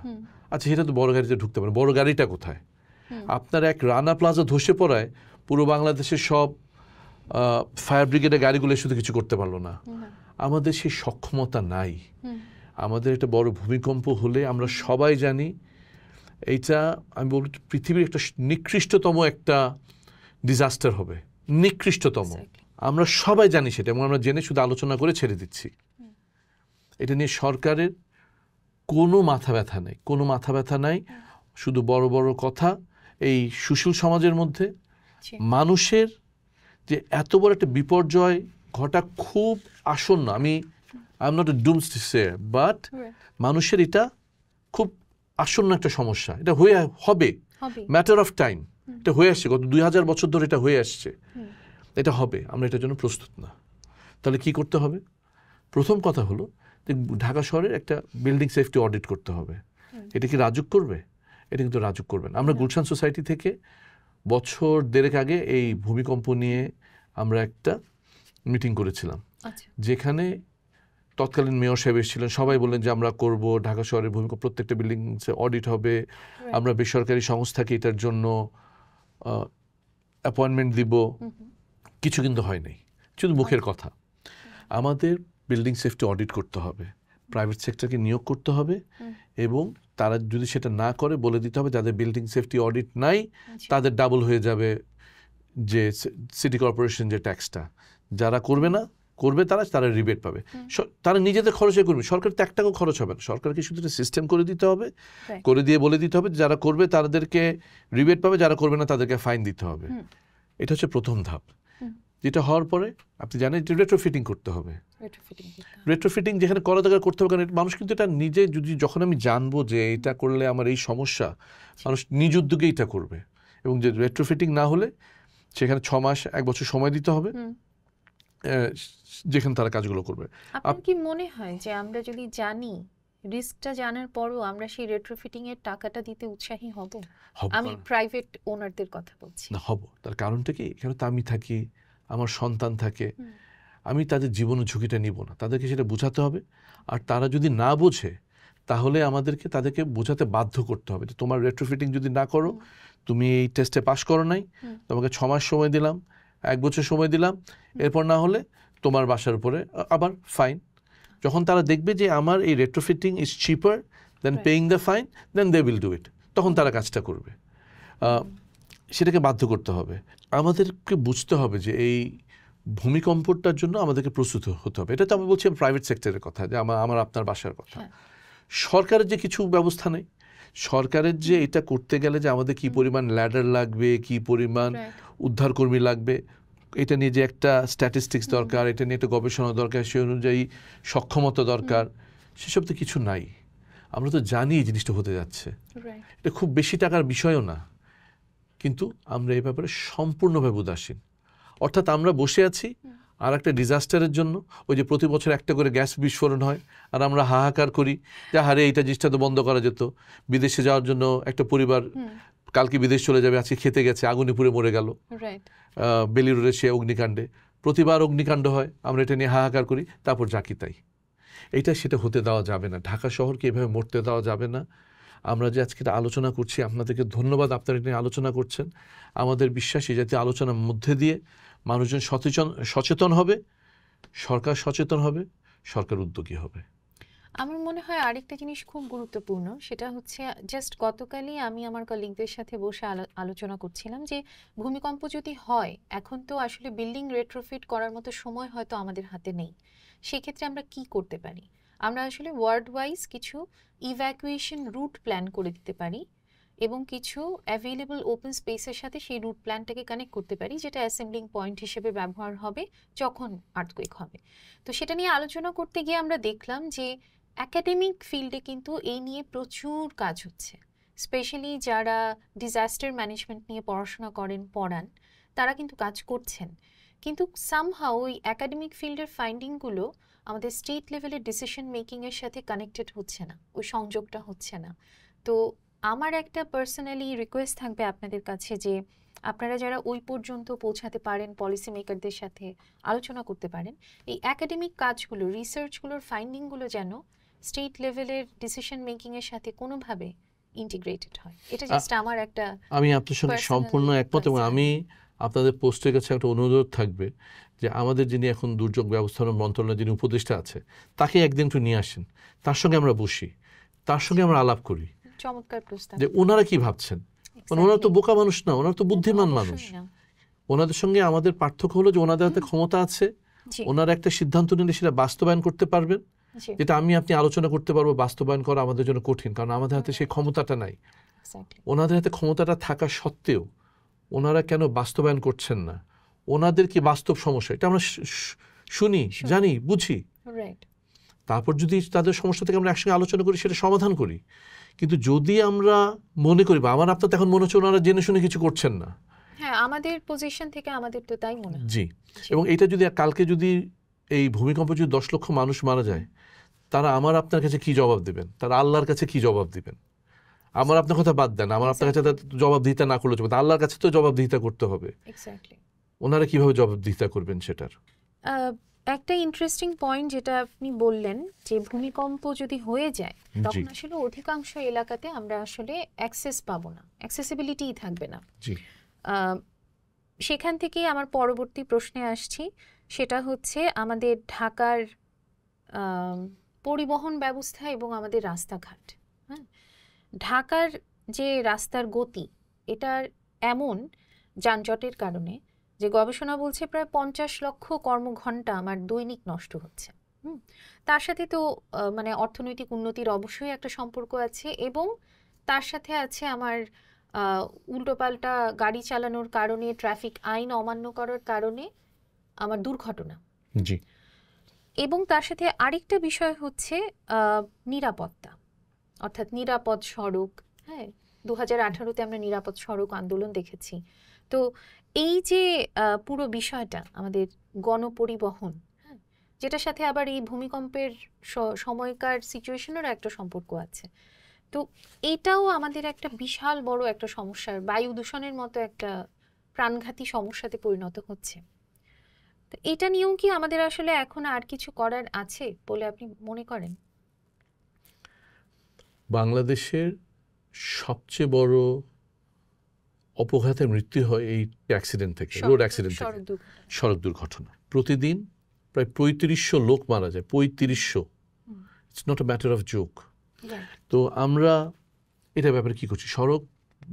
আচ্ছা, সেটা তো বড় গাড়িতে ঢুকতে পারবে, বড় গাড়িটা কোথায়? আপনার এক রানা প্লাজা ধসে পড়ায় পুরো বাংলাদেশের সব ফায়ার ব্রিগেডের গাড়িগুলো শুধু কিছু করতে পারলো না। আমাদের সেই সক্ষমতা নাই। আমাদের একটা বড় ভূমিকম্প হলে আমরা সবাই জানি এইটা, আমি বলব পৃথিবীর একটা নিকৃষ্টতম একটা ডিজাস্টার হবে, নিকৃষ্টতম। আমরা সবাই জানি সেটা, এবং আমরা জেনে শুধু আলোচনা করে ছেড়ে দিচ্ছি। এটা নিয়ে সরকারের কোনো মাথা ব্যথা নেই, কোনো মাথা ব্যথা নাই, শুধু বড় বড় কথা। এই সুশীল সমাজের মধ্যে মানুষের যে এত বড় একটা বিপর্যয় ঘটা খুব আসন্ন, I am not a doomsayer, but মানুষের এটা খুব আসন্ন একটা সমস্যা। এটা হয়ে হবে, ম্যাটার অফ টাইম। এটা হয়ে আসছে, গত 2000 বছর ধরে এটা হয়ে আসছে। এটা হবে, আমরা এটার জন্য প্রস্তুত না। তাহলে কি করতে হবে? প্রথম কথা হলো যে ঢাকা শহরের একটা বিল্ডিং সেফটি অডিট করতে হবে। এটা কি রাজুক করবে? এটা কিন্তু রাজুক করবে না। আমরা গুলশান সোসাইটি থেকে বছর দেড়েক আগে এই ভূমিকম্প নিয়ে আমরা একটা মিটিং করেছিলাম, যেখানে তৎকালীন মেয়র সাহেব এসেছিলেন। সবাই বললেন যে আমরা করব, ঢাকা শহরের ভূমিকম্প প্রত্যেকটা বিল্ডিং অডিট হবে, আমরা বেসরকারি সংস্থাকে এটার জন্য অ্যাপয়েন্টমেন্ট দিব। কিছু কিন্তু হয় নাই, শুধু মুখের কথা। আমাদের বিল্ডিং সেফটি অডিট করতে হবে, প্রাইভেট সেক্টরকে নিয়োগ করতে হবে, এবং তারা যদি সেটা না করে বলে দিতে হবে যাদের বিল্ডিং সেফটি অডিট নাই তাদের ডাবল হয়ে যাবে যে সিটি কর্পোরেশন যে ট্যাক্সটা। যারা করবে না, করবে তারা রিবেট পাবে। তারা নিজেদের খরচে করবে, সরকার তো 1 টাকাও খরচ হবে না। সরকারকে শুধু একটা সিস্টেম করে দিতে হবে, করে দিয়ে বলে দিতে হবে যারা করবে তাদেরকে রিবেট পাবে, যারা করবে না তাদেরকে ফাইন দিতে হবে। এটা হচ্ছে প্রথম ধাপ। যেটা হওয়ার পরে আপনি জানেন রেট্রোফিটিং করতে হবে। রেট্রোফিটিং যেখানে করা দরকার করতে হবে, কারণ মানুষ কিন্তু এটা নিজে, যখন আমি জানবো যে এটা করলে আমার এই সমস্যা, মানুষ নিজ উদ্যোগে এটা করবে। এবং যে রেট্রোফিটিং না হলে সেখানে 6 মাস 1 বছর সময় দিতে হবে যেখানে তারা কাজগুলো করবে। আপনার কি মনে হয় যে আমরা যদি জানি, রিস্কটা জানার পরও আমরা সেই রেট্রোফিটিং এর টাকাটা দিতে উৎসাহী হব? আমি প্রাইভেট ওনারদের কথা বলছি। না, হব। তার কারণটা কি? এখানে তো আমি থাকি, আমার সন্তান থাকে, আমি তাদের জীবনের ঝুঁকিটা নিব না। তাদেরকে সেটা বোঝাতে হবে। আর তারা যদি না বোঝে তাহলে আমাদেরকে তাদেরকে বোঝাতে বাধ্য করতে হবে যে তোমার রেট্রোফিটিং যদি না করো, তুমি এই টেস্টে পাস করো নাই, তোমাকে 6 মাস সময় দিলাম, 1 বছর সময় দিলাম, এরপর না হলে তোমার বাসার উপরে আবার ফাইন। যখন তারা দেখবে যে আমার এই retrofitting is cheaper than paying the fine, then they will do it, তখন তারা কাজটা করবে। সেটাকে বাধ্য করতে হবে। আমাদেরকে বুঝতে হবে যে এই ভূমিকম্পটার জন্য আমাদেরকে প্রস্তুত হতে হবে। এটা তো আমি বলছি প্রাইভেট সেক্টরের কথা, যে আমার আপনার বাসার কথা। সরকারের যে কিছু ব্যবস্থা নেই, সরকারের যে এটা করতে গেলে যে আমাদের কি পরিমাণ ল্যাডার লাগবে, কি পরিমাণ উদ্ধারকর্মী লাগবে, এটা নিয়ে যে একটা স্ট্যাটিস্টিক্স দরকার, এটা নিয়ে একটা গবেষণা দরকার, সেই অনুযায়ী সক্ষমতা দরকার, সেসব তো কিছু নাই। আমরা তো জানি এই জিনিসটা হতে যাচ্ছে, এটা খুব বেশি টাকার বিষয়ও না, কিন্তু আমরা এই ব্যাপারে সম্পূর্ণভাবে উদাসীন। অর্থাৎ আমরা বসে আছি আর একটা ডিজাস্টারের জন্য, ওই যে প্রতি বছর একটা করে গ্যাস বিস্ফোরণ হয় আর আমরা হাহাকার করি যে হারে এইটা জিনিসটা তো বন্ধ করা যেত। বিদেশে যাওয়ার জন্য একটা পরিবার কালকে বিদেশ চলে যাবে, আজকে খেতে গেছে, আগুনে পুড়ে মরে গেল বেলি রোডে সে অগ্নিকাণ্ডে। প্রতিবার অগ্নিকাণ্ড হয়, আমরা এটা নিয়ে হাহাকার করি, তারপর যাকি তাই। এইটা সেটা হতে দেওয়া যাবে না। ঢাকা শহরকে এভাবে মরতে দেওয়া যাবে না। আমরা যে আজকে আলোচনা করছি, আপনাদেরকে ধন্যবাদ, আপনারা এটা নিয়ে আলোচনা করছেন। আমাদের বিশ্বাস এই জাতীয় আলোচনার মধ্যে দিয়ে মানুষজন সচেতন হবে, সরকার সচেতন হবে, সরকার উদ্যোগী হবে। আমার মনে হয় আরেকটা জিনিস খুব গুরুত্বপূর্ণ, সেটা হচ্ছে জাস্ট গতকালই আমি আমার কলিগদের সাথে বসে আলোচনা করছিলাম যে ভূমিকম্প যদি হয়, এখন তো আসলে বিল্ডিং রেট্রোফিট করার মতো সময় হয়তো আমাদের হাতে নেই। সেক্ষেত্রে আমরা কি করতে পারি? আমরা আসলে ওয়ার্ল্ড ওয়াইজ কিছু ইভ্যাকুয়েশন রুট প্ল্যান করে দিতে পারি এবং কিছু অ্যাভেলেবল ওপেন স্পেসের সাথে সেই রুট প্ল্যানটাকে কানেক্ট করতে পারি, যেটা অ্যাসেম্বলিং পয়েন্ট হিসেবে ব্যবহার হবে যখন আর্থকুয়েক হবে। তো সেটা নিয়ে আলোচনা করতে গিয়ে আমরা দেখলাম যে একাডেমিক ফিল্ডে কিন্তু এই নিয়ে প্রচুর কাজ হচ্ছে। স্পেশালি যারা ডিজাস্টার ম্যানেজমেন্ট নিয়ে পড়াশোনা করেন, পড়ান, তারা কিন্তু কাজ করছেন। কিন্তু সামহাও ওই একাডেমিক ফিল্ডের ফাইন্ডিংগুলো আমাদের স্টেট লেভেলের ডিসিশন মেকিংয়ের সাথে কানেক্টেড হচ্ছে না, ওই সংযোগটা হচ্ছে না। তো আমার একটা পার্সোনালি রিকোয়েস্ট থাকবে আপনাদের কাছে যে আপনারা যারা ওই পর্যন্ত পৌঁছাতে পারেন, পলিসি মেকারদের সাথে আলোচনা করতে পারেন, এই একাডেমিক কাজগুলো, রিসার্চগুলোর ফাইন্ডিংগুলো যেন স্টেট লেভেলের ডিসিশন মেকিংয়ের সাথে কোনোভাবে ইন্টিগ্রেটেড হয়। এটা জাস্ট আমার একটা, আমি আপনার সঙ্গে সম্পূর্ণ একমত, এবং আমি আপনাদের পোস্টের কাছে একটা অনুরোধ থাকবে যে আমাদের যিনি এখন দুর্যোগ ব্যবস্থাপনা মন্ত্রণালয়ের যিনি উপদেষ্টা আছে, তাকে একদিন একটু নিয়ে আসেন, তার সঙ্গে আমরা বসি, তার সঙ্গে আমরা আলাপ করি চমৎকার প্রস্তাব, যে ওনারা কি ভাবছেন। মানে ওনারা তো বোকা মানুষ না, ওনারা তো বুদ্ধিমান মানুষ। ওনাদের সঙ্গে আমাদের পার্থক্য হলো যে ওনাদের হাতে ক্ষমতা আছে, ওনারা একটা সিদ্ধান্ত নিলে সেটা বাস্তবায়ন করতে পারবেন, যেটা আমি আপনি আলোচনা করতে পারবো। বাস্তবায়ন করা আমাদের জন্য কঠিন, কারণ আমাদের হাতে সেই ক্ষমতাটা নাই। ওনাদের হাতে ক্ষমতাটা থাকা সত্ত্বেও ওনারা কেন বাস্তবায়ন করছেন না? ওনাদের কি বাস্তব সমস্যা, এটা আমরা শুনি, জানি, বুঝি। তারপর যদি তাদের সমস্যা থেকে আমরা একসঙ্গে আলোচনা করি, সেটা সমাধান করি। কিন্তু যদি আমরা মনে করি, বা আমার আপনার এখন মনে হচ্ছে ওনারা জেনে শুনে কিছু করছেন না, হ্যাঁ, আমাদের পজিশন থেকে আমাদের তো তাই মনে হয়। জি। এবং এটা যদি কালকে যদি এই ভূমিকম্পে যদি 10 লক্ষ মানুষ মারা যায়, তারা আমার আপনার কাছে কি জবাব দেবেন? তারা আল্লাহর কাছে কি জবাব দিবেন? আমার আপনার কথা বাদ দেন, আমার আপনার কাছে জবাবদিহিতা না করলে চলবে, আল্লাহর কাছে তো জবাবদিহিতা করতে হবে। ওনারা কিভাবে জবাবদিহিতা করবেন সেটার? একটা ইন্টারেস্টিং পয়েন্ট যেটা আপনি বললেন যে ভূমিকম্প যদি হয়ে যায়, তখন আসলে অধিকাংশ এলাকাতে আমরা আসলে অ্যাক্সেস পাবো না, অ্যাক্সেসিবিলিটিই থাকবে না। সেখান থেকেই আমার পরবর্তী প্রশ্নে আসছি, সেটা হচ্ছে আমাদের ঢাকার পরিবহন ব্যবস্থা এবং আমাদের রাস্তাঘাট। হ্যাঁ, ঢাকার যে রাস্তার গতি, এটার এমন যানজটের কারণে যে গবেষণা বলছে প্রায় 50 লক্ষ কর্মঘণ্টা আমার দৈনিক নষ্ট হচ্ছে। তার সাথে তো মানে অর্থনৈতিক উন্নতির অবশ্যই একটা সম্পর্ক আছে, এবং তার সাথে আছে আমার উল্টোপাল্টা গাড়ি চালানোর কারণে, ট্রাফিক আইন অমান্য করার কারণে আমার দুর্ঘটনা। জি। এবং তার সাথে আরেকটা বিষয় হচ্ছে নিরাপত্তা, অর্থাৎ নিরাপদ সড়ক। হ্যাঁ, 2018-তে আমরা নিরাপদ সড়ক আন্দোলন দেখেছি। তো এই যে পুরো বিষয়টা আমাদের গণপরিবহন, হ্যাঁ, যেটার সাথে আবার এই ভূমিকম্পের সময়কার সিচুয়েশনেরও একটা সম্পর্ক আছে। তো এটাও আমাদের একটা বিশাল বড় একটা সমস্যার, বায়ু দূষণের মতো একটা প্রাণঘাতী সমস্যাতে পরিণত হচ্ছে। তো এটা নিয়েও কি আমাদের আসলে এখন আর কিছু করার আছে বলে আপনি মনে করেন? বাংলাদেশের সবচেয়ে বড় অপঘাতের মৃত্যু হয় এই অ্যাক্সিডেন্ট থেকে, রোড অ্যাক্সিডেন্ট থেকে, সড়ক দুর্ঘটনা। প্রতিদিন প্রায় 3500 লোক মারা যায়। 3500, it's not a matter of joke. তো আমরা এটা ব্যাপারে কি করছি? সড়ক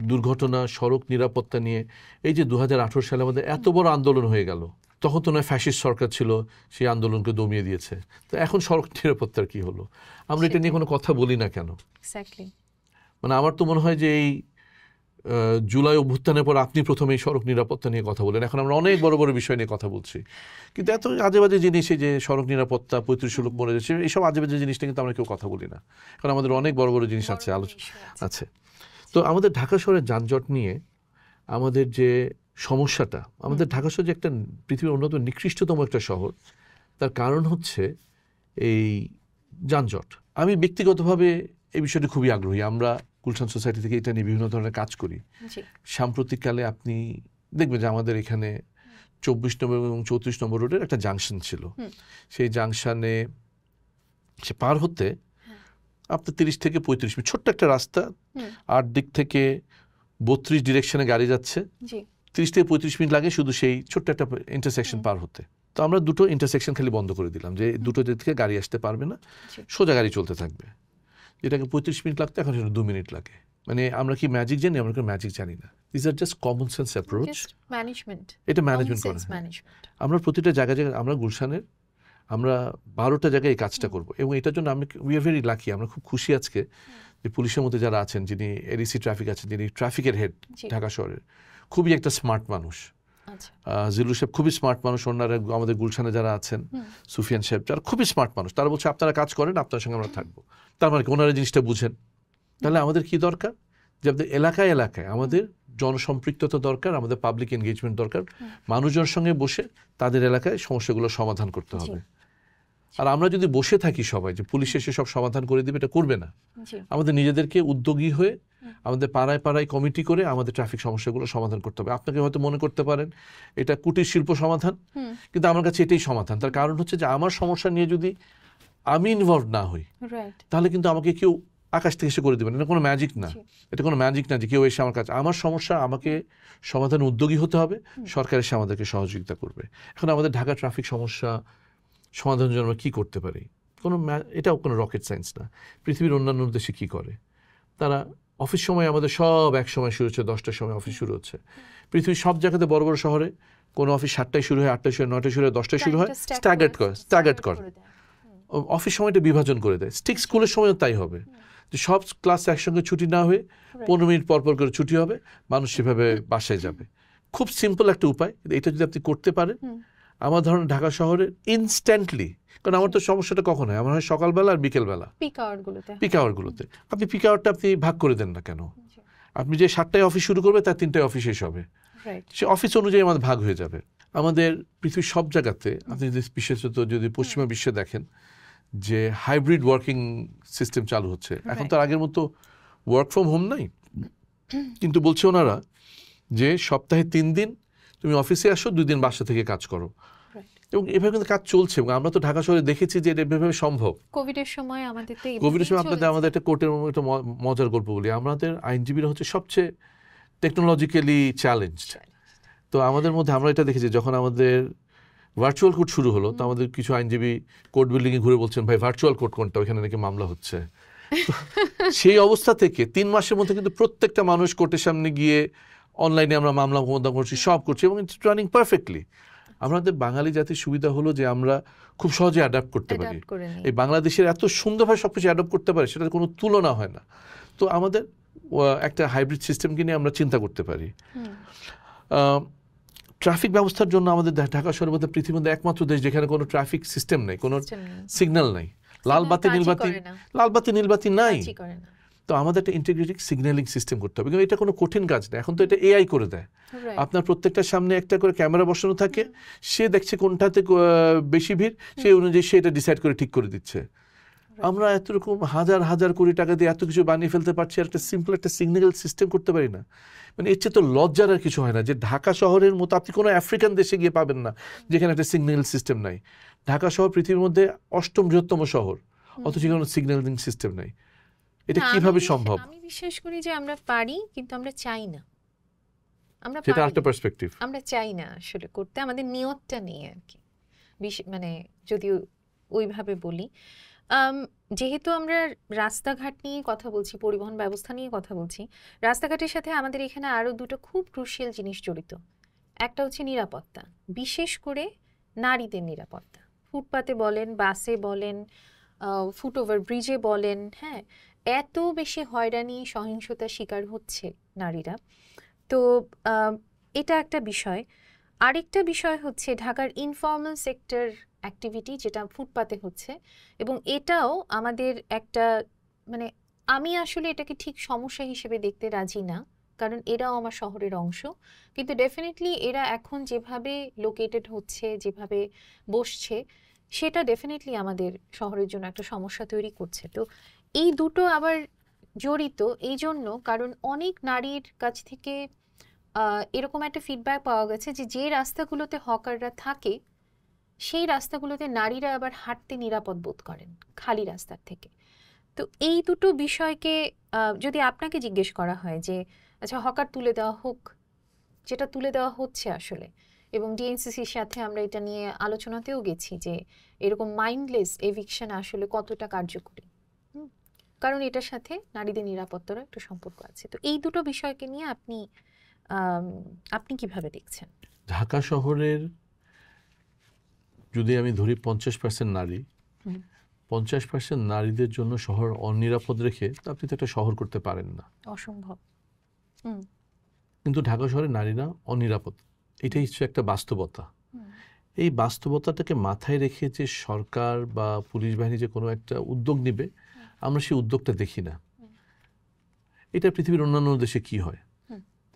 দুর্ঘটনা, সড়ক নিরাপত্তা নিয়ে এই যে 2018 সালে আমাদের এত বড় আন্দোলন হয়ে গেল, তখন তো নয় ফ্যাসিস্ট সরকার ছিল, সেই আন্দোলনকে দমিয়ে দিয়েছে। তো এখন সড়ক নিরাপত্তার কি হলো? আমরা এটা নিয়ে কোনো কথা বলি না কেন? মানে আমার তো মনে হয় যে এই জুলাই অভ্যুত্থানের পর আপনি প্রথমে এই সড়ক নিরাপত্তা নিয়ে কথা বলেন, এখন আমরা অনেক বড় বড় বিষয় নিয়ে কথা বলছি। কিন্তু এত আজে বাজে জিনিস, এই যে সড়ক নিরাপত্তা, 3500 লোক মরে যাচ্ছে, এইসব আজে বাজে জিনিস নিয়ে কিন্তু আমরা কেউ কথা বলি না, কারণ আমাদের অনেক বড় বড় জিনিস আছে, আলোচনা আছে। তো আমাদের ঢাকা শহরের যানজট নিয়ে আমাদের যে সমস্যাটা, আমাদের ঢাকা শহর যে একটা পৃথিবীর অন্যতম নিকৃষ্টতম একটা শহর, তার কারণ হচ্ছে এই যানজট। আমি ব্যক্তিগতভাবে এই বিষয়টি খুবই আগ্রহী। আমরা গুলশান সোসাইটি থেকে এটা নিয়ে বিভিন্ন ধরনের কাজ করি। সাম্প্রতিককালে আপনি দেখবেন যে আমাদের এখানে 24 নম্বর এবং 34 নম্বর রোডের একটা জাংশন ছিল। সেই জাংশনে সে পার হতে আপনার 30 থেকে 35 মিনিট, ছোট্ট একটা রাস্তা, 8 দিক থেকে 32 ডিরেকশনে গাড়ি যাচ্ছে, 30 থেকে 35 মিনিট লাগে শুধু সেই ছোট্ট একটা ইন্টারসেকশন পার হতে। তো আমরা দুটো ইন্টারসেকশন খালি বন্ধ করে দিলাম, যে দুটো দিক থেকে গাড়ি আসতে পারবে না, সোজা গাড়ি চলতে থাকবে। যেটাকে 35 মিনিট লাগতো এখন সেটা 2 মিনিট লাগে। মানে আমরা কি ম্যাজিক জানি? আমরা কোনো ম্যাজিক জানি না। This are just common sense approach. এটা ম্যানেজমেন্ট করা। আমরা প্রতিটা জায়গায় আমরা গুলশানের আমরা 12টা জায়গায় এই কাজটা করব, এবং এটার জন্য উই আর ভেরি লাকি। আমরা খুব খুশি আজকে যে পুলিশের মধ্যে যারা আছেন, যিনি এডিসি ট্রাফিক আছেন, যিনি ট্রাফিকের হেড ঢাকা শহরের, খুবই একটা স্মার্ট মানুষ। জিলু সাহেব খুবই স্মার্ট মানুষ, ওনারা আমাদের গুলশানে যারা আছেন, সুফিয়ান সাহেব যারা খুবই স্মার্ট মানুষ, তারা বলছে আপনারা কাজ করেন, আপনার সঙ্গে আমরা থাকবো। তার মানে ওনারা জিনিসটা বুঝেন। তাহলে আমাদের কি দরকার? যে আমাদের এলাকায় এলাকায় আমাদের জনসম্পৃক্ততা দরকার, আমাদের পাবলিক এনগেজমেন্ট দরকার। মানুষজনের সঙ্গে বসে তাদের এলাকায় সমস্যাগুলো সমাধান করতে হবে। আর আমরা যদি বসে থাকি সবাই যে পুলিশ এসে সব সমাধান করে দিবে, এটা করবে না। আমাদের নিজেদেরকে উদ্যোগী হয়ে আমাদের পাড়ায় পাড়ায় কমিটি করে আমাদের ট্রাফিক সমস্যাগুলো সমাধান করতে হবে। আপনাকে হয়তো মনে করতে পারেন এটা কুটির শিল্প সমাধান, কিন্তু আমার কাছে এটাই সমাধান। তার কারণ হচ্ছে যে আমার সমস্যা নিয়ে যদি আমি ইনভলভ না হই, তাহলে কিন্তু আমাকে কেউ আকাশ থেকে এসে করে দেবেন। এটা কোনো ম্যাজিক না, এটা কোনো ম্যাজিক না যে কেউ এসে আমার কাছে। আমার সমস্যা আমাকে সমাধান উদ্যোগী হতে হবে, সরকার এসে আমাদেরকে সহযোগিতা করবে। এখন আমাদের ঢাকা ট্রাফিক সমস্যা সমাধানের জন্য আমরা কী করতে পারি? এটাও কোনো রকেট সায়েন্স না। পৃথিবীর অন্যান্য দেশে কী করে, তারা অফিস সময় আমাদের সব এক সময় শুরু হচ্ছে, 10টার সময় অফিস শুরু হচ্ছে। পৃথিবীর সব জায়গাতে বড় বড় শহরে কোনো অফিস 7টায় শুরু হয়, 8টায় শুরু হয়, 9টায় শুরু হয়, 10টায় শুরু হয়, স্ট্যাগার্ড করে অফিস সময়টা বিভাজন করে দেয়। ঠিক স্কুলের সময়ও তাই হবে, যে সব ক্লাস একসঙ্গে ছুটি না হয়ে 15 মিনিট পর পর করে ছুটি হবে, মানুষ সেভাবে বাসায় যাবে। খুব সিম্পল একটা উপায়। এটা যদি আপনি করতে পারেন, আমার ধরেন ঢাকা শহরে ইনস্ট্যান্টলি, কারণ আমার তো সমস্যাটা কখন হয়, আমার হয় সকালবেলা আর বিকেলবেলা, পিক আওয়ারগুলোতে। আপনি পিক আওয়ারটা আপনি ভাগ করে দেন না কেন? আপনি যে 7টায় অফিস শুরু করবে, তার 3টায় অফিস শেষ হবে, সে অফিস অনুযায়ী আমাদের ভাগ হয়ে যাবে। আমাদের পৃথিবীর সব জায়গাতে, আপনি বিশেষত যদি পশ্চিমা বিশ্বে দেখেন, যে হাইব্রিড ওয়ার্কিং সিস্টেম চালু হচ্ছে। এখন তো আগের মতো ওয়ার্ক ফ্রম হোম নাই, কিন্তু বলছে ওনারা যে সপ্তাহে 3 দিন তুমি অফিসে আসো, 2 দিন বাসা থেকে কাজ করো। এবং এভাবে কিন্তু কাজ চলছে, এবং আমরা তো ঢাকা শহরে দেখেছি যে এটা এভাবে সম্ভব। কোভিডের সময় আমাদের আমাদের একটা কোর্টের একটা মজার গল্প বলি। আমাদের আইনজীবীরা হচ্ছে সবচেয়ে টেকনোলজিক্যালি চ্যালেঞ্জড। তো আমাদের মধ্যে আমরা এটা দেখেছি, যখন আমাদের ভার্চুয়াল কোর্ট শুরু হলো, তো আমাদের কিছু আইনজীবী কোর্ট বিল্ডিংয়ে ঘুরে বলছেন, ভাই ভার্চুয়াল কোর্ট কোনটা, ওইখানে নাকি মামলা হচ্ছে। সেই অবস্থা থেকে 3 মাসের মধ্যে কিন্তু প্রত্যেকটা মানুষ কোর্টের সামনে গিয়ে অনলাইনে আমরা মামলা মোকদ্দমা করছি, সব করছি, এবং ইটস রানিং পারফেক্টলি। আমাদের বাঙালি জাতির সুবিধা হলো যে আমরা খুব সহজে অ্যাডাপ্ট করতে পারি। এই বাংলাদেশের এত সুন্দরভাবে সবকিছু অ্যাডাপ্ট করতে পারে, সেটার কোনো তুলনা হয় না। তো আমাদের একটা হাইব্রিড সিস্টেমকে নিয়ে আমরা চিন্তা করতে পারি। ট্রাফিক ব্যবস্থার জন্য আমাদের ঢাকা শহরের মধ্যে পৃথিবীর মধ্যে একমাত্র দেশ যেখানে কোনো ট্রাফিক সিস্টেম নেই, কোনো সিগন্যাল নাই, লাল বাতি নীলবাতি নাই। তো আমাদের একটা ইন্টিগ্রেটেড সিগন্যালিং সিস্টেম করতে হবে, কিন্তু এটা কোনো কঠিন কাজ না। এখন তো এটা এআই করে দেয়। আপনার প্রত্যেকটার সামনে একটা করে ক্যামেরা বসানো থাকে, সে দেখছে কোনটাতে বেশি ভিড়, সেই অনুযায়ী সে এটা ডিসাইড করে ঠিক করে দিচ্ছে। আমরা এতরকম হাজার হাজার কোটি টাকা দিয়ে এত কিছু বানিয়ে ফেলতে পারছি, আর একটা সিম্পল একটা সিগন্যাল সিস্টেম করতে পারি না। মানে এর চেয়ে তো লজ্জার আর কিছু হয় না, যে ঢাকা শহরের মতো আপনি কোনো আফ্রিকান দেশে গিয়ে পাবেন না যেখানে একটা সিগন্যাল সিস্টেম নাই। ঢাকা শহর পৃথিবীর মধ্যে 8ম বৃহত্তম শহর, অথচ কোনো সিগন্যালিং সিস্টেম নাই। এটা কিভাবে সম্ভব? আমি বিশ্বাস করি যে আমরা পারি, কিন্তু আমরা চাই না। সেটা আরেকটা পার্সপেক্টিভ। আমরা চাই না আসলে করতে, আমাদের নিয়তটা নেই আর কি। মানে যদি ওইভাবে বলি, যেহেতু আমরা রাস্তাঘাট নিয়ে কথা বলছি, পরিবহন ব্যবস্থা নিয়ে কথা বলছি, রাস্তাঘাটের সাথে আমাদের এখানে আরো দুটো খুব ক্রুশিয়াল জিনিস জড়িত। একটা হচ্ছে নিরাপত্তা, বিশেষ করে নারীদের নিরাপত্তা। ফুটপাতে বলেন, বাসে বলেন, ফুট ওভার ব্রিজে বলেন, হ্যাঁ, এত বেশি হয়রানি সহিংসতার শিকার হচ্ছে নারীরা। তো এটা একটা বিষয়। আরেকটা বিষয় হচ্ছে ঢাকার ইনফর্মাল সেক্টর অ্যাক্টিভিটি, যেটা ফুটপাতে হচ্ছে, এবং এটাও আমাদের একটা, মানে আমি আসলে এটাকে ঠিক সমস্যা হিসেবে দেখতে রাজি না, কারণ এরাও আমার শহরের অংশ। কিন্তু ডেফিনেটলি এরা এখন যেভাবে লোকেটেড হচ্ছে, যেভাবে বসছে, সেটা ডেফিনেটলি আমাদের শহরের জন্য একটা সমস্যা তৈরি করছে। তো এই দুটো আবার জড়িত এই জন্য, কারণ অনেক নারীর কাছ থেকে এরকম একটা ফিডব্যাক পাওয়া গেছে যে যে রাস্তাগুলোতে হকাররা থাকে, সেই রাস্তাগুলোতে নারীরা আবার হাঁটতে নিরাপদ বোধ করেন খালি রাস্তার থেকে। তো এই দুটো বিষয়কে যদি আপনাকে জিজ্ঞেস করা হয় যে আচ্ছা হকার তুলে দেওয়া হোক, যেটা তুলে দেওয়া হচ্ছে আসলে, এবং ডিএনসিসির সাথে আমরা এটা নিয়ে আলোচনাতেও গেছি যে এরকম মাইন্ডলেস এভিকশন আসলে কতটা কার্যকরী, কারণ এটার সাথে নারীদের নিরাপত্তারও একটা সম্পর্ক আছে। তো এই দুটো বিষয়কে নিয়ে আপনি কিভাবে দেখছেন? ঢাকা শহরের যদি আমি ধরি 50% নারী, 50% নারীদের জন্য শহর অনিরাপদ রেখে আপনি তো একটা শহর করতে পারেন না, অসম্ভব। কিন্তু ঢাকা শহরে নারীরা অনিরাপদ, এটাই হচ্ছে একটা বাস্তবতা। এই বাস্তবতাটাকে মাথায় রেখে যে সরকার বা পুলিশ বাহিনী যে কোনো একটা উদ্যোগ নেবে, আমরা সেই উদ্যোগটা দেখি না। এটা পৃথিবীর অন্যান্য দেশে কি হয়,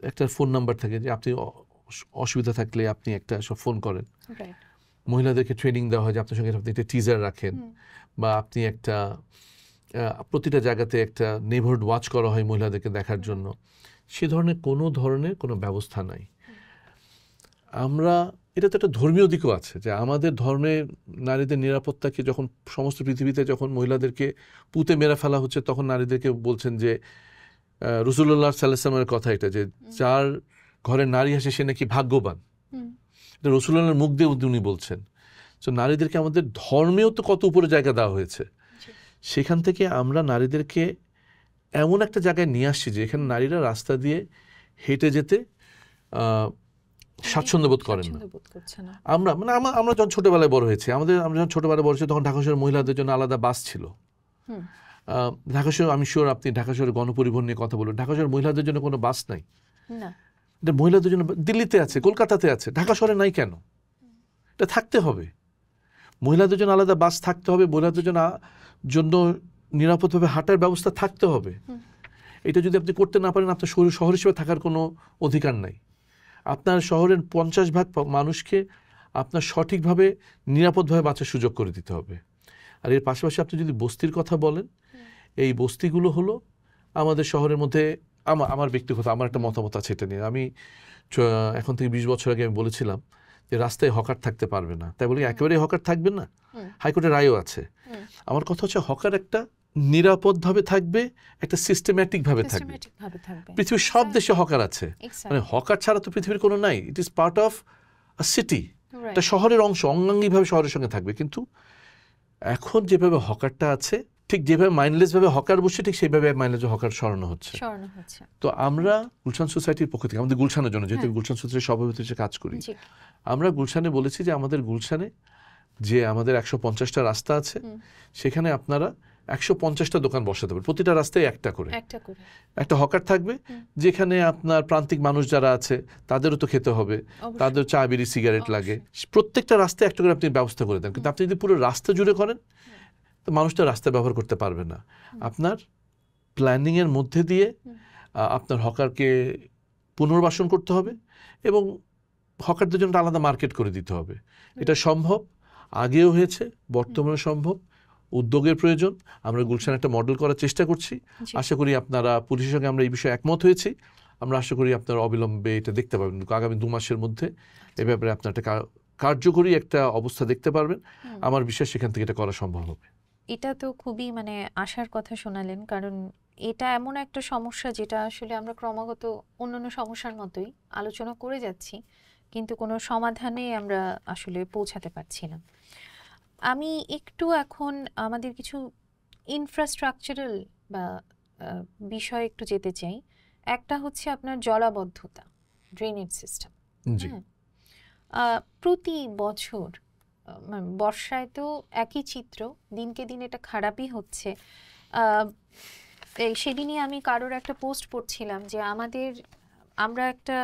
একটা ফোন নাম্বার থাকে যে আপনি অসুবিধা থাকলে আপনি একটা সব ফোন করেন, মহিলাদেরকে ট্রেনিং দেওয়া হয় যে আপনার সঙ্গে আপনি একটা টিজার রাখেন, বা আপনি একটা প্রতিটা জায়গাতে একটা নেইবারহুড ওয়াচ করা হয় মহিলাদেরকে দেখার জন্য। সে ধরনের কোনো ব্যবস্থা নাই। আমরা এটা তো একটা ধর্মীয় দিকও আছে যে আমাদের ধর্মের নারীদের নিরাপত্তাকে যখন সমস্ত পৃথিবীতে যখন মহিলাদেরকে পুঁতে মেরে ফেলা হচ্ছে, তখন নারীদেরকে বলছেন যে রাসূলুল্লাহ সাল্লাল্লাহু আলাইহি ওয়াসাল্লামের কথা এটা, যে যার ঘরে নারী আসে সে নাকি ভাগ্যবান। এটা রাসূলুল্লাহর মুখ দিয়ে উনি বলছেন। তো নারীদেরকে আমাদের ধর্মেও তো কত উপরে জায়গা দেওয়া হয়েছে, সেখান থেকে আমরা নারীদেরকে এমন একটা জায়গায় নিয়ে আসছি যে এখানে নারীরা রাস্তা দিয়ে হেঁটে যেতে স্বাচ্ছন্দ্য বোধ করেন না। আমরা যখন ছোটবেলায় বড় হয়েছি, আমরা যখন ছোটবেলায় বড় হয়েছি তখন ঢাকা শহরের মহিলাদের জন্য আলাদা বাস ছিল। ঢাকা শহর, আমি শিওর আপনি ঢাকা শহরের গণপরিবহন নিয়ে কথা বলবেন, ঢাকা শহরের মহিলাদের জন্য কোনো বাস নাই। মহিলাদের জন্য দিল্লিতে আছে, কলকাতাতে আছে, ঢাকা শহরে নাই কেন? এটা থাকতে হবে। মহিলাদের জন্য আলাদা বাস থাকতে হবে, মহিলাদের জন্য নিরাপদভাবে হাঁটার ব্যবস্থা থাকতে হবে। এটা যদি আপনি করতে না পারেন, আপনার শহর হিসেবে থাকার কোনো অধিকার নাই। আপনার শহরের 50% মানুষকে আপনার সঠিকভাবে নিরাপদভাবে বাঁচার সুযোগ করে দিতে হবে। আর এর পাশাপাশি আপনি যদি বস্তির কথা বলেন, এই বস্তিগুলো হলো আমাদের শহরের মধ্যে, আমার ব্যক্তিগত আমার একটা মতামত আছে এটা নিয়ে। আমি এখন থেকে 20 বছর আগে আমি বলেছিলাম যে রাস্তায় হকার থাকতে পারবে না, তাই বলি একেবারেই হকার থাকবেন না, হাইকোর্টের রায়ও আছে। আমার কথা হচ্ছে হকার একটা নিরাপদভাবে থাকবে, একটা সিস্টেম্যাটিক ভাবে থাকবে। পৃথিবীর সব দেশে হকার আছে, মানে হকার ছাড়া তো পৃথিবীর কোনো নাই। It is part of a city, এটা শহরের অংশ, অঙ্গাঙ্গিভাবে শহরের সঙ্গে থাকবে। কিন্তু এখন যেভাবে হকারটা আছে, ঠিক যেভাবে মাইন্ডলেস ভাবে হকার বসে, ঠিক সেইভাবে মাইন্ডলেস হকার সরানো হচ্ছে। তো আমরা গুলশান সোসাইটির পক্ষ থেকে, আমাদের গুলশানের জন্য, যেহেতু গুলশান সোসাইটির সভাপতি হিসেবে কাজ করি, আমরা গুলশানে বলেছি যে আমাদের গুলশানে যে আমাদের 150টা রাস্তা আছে, সেখানে আপনারা 150টা দোকান বসাতে পারবেন, প্রতিটা রাস্তায় একটা করে একটা হকার থাকবে, যেখানে আপনার প্রান্তিক মানুষ যারা আছে তাদেরও তো খেতে হবে, তাদের চা বিড়ি সিগারেট লাগে, প্রত্যেকটা রাস্তায় একটা করে আপনি ব্যবস্থা করে দেন। কিন্তু আপনি যদি পুরো রাস্তা জুড়ে করেন, তো মানুষটা রাস্তা ব্যবহার করতে পারবে না। আপনার প্ল্যানিংয়ের মধ্যে দিয়ে আপনার হকারকে পুনর্বাসন করতে হবে এবং হকারদের জন্য আলাদা মার্কেট করে দিতে হবে। এটা সম্ভব, আগেও হয়েছে, বর্তমানে সম্ভব। উদ্যোগের প্রয়োজন। আমরা গুলশান একটা মডেল করার চেষ্টা করছি। আশা করি আপনারা, পুলিশের সঙ্গে আমরা এই বিষয়ে একমত হয়েছি। আমরা আশা করি আপনারা অবিলম্বে এটা দেখতে পাবেন, আগামী 2 মাসের মধ্যে এ ব্যাপারে আপনার একটা কার্যকরী একটা অবস্থা দেখতে পারবেন। আমার বিশ্বাস সেখান থেকে এটা করা সম্ভব হবে। এটা তো খুবই আশার কথা শোনালেন, কারণ এটা এমন একটা সমস্যা যেটা আসলে আমরা ক্রমাগত অন্যান্য সমস্যার মতোই আলোচনা করে যাচ্ছি, কিন্তু কোনো সমাধানে আমরা আসলে পৌঁছাতে পারছি না। আমি একটু এখন আমাদের কিছু ইনফ্রাস্ট্রাকচারাল বা বিষয় একটু যেতে চাই। একটা হচ্ছে আপনার জলাবদ্ধতা, ড্রেনেজ সিস্টেম। প্রতি বছর বর্ষায় তো একই চিত্র, দিনকে দিন এটা খারাপই হচ্ছে। সেদিনই আমি কারোর একটা পোস্ট পড়ছিলাম যে আমরা একটা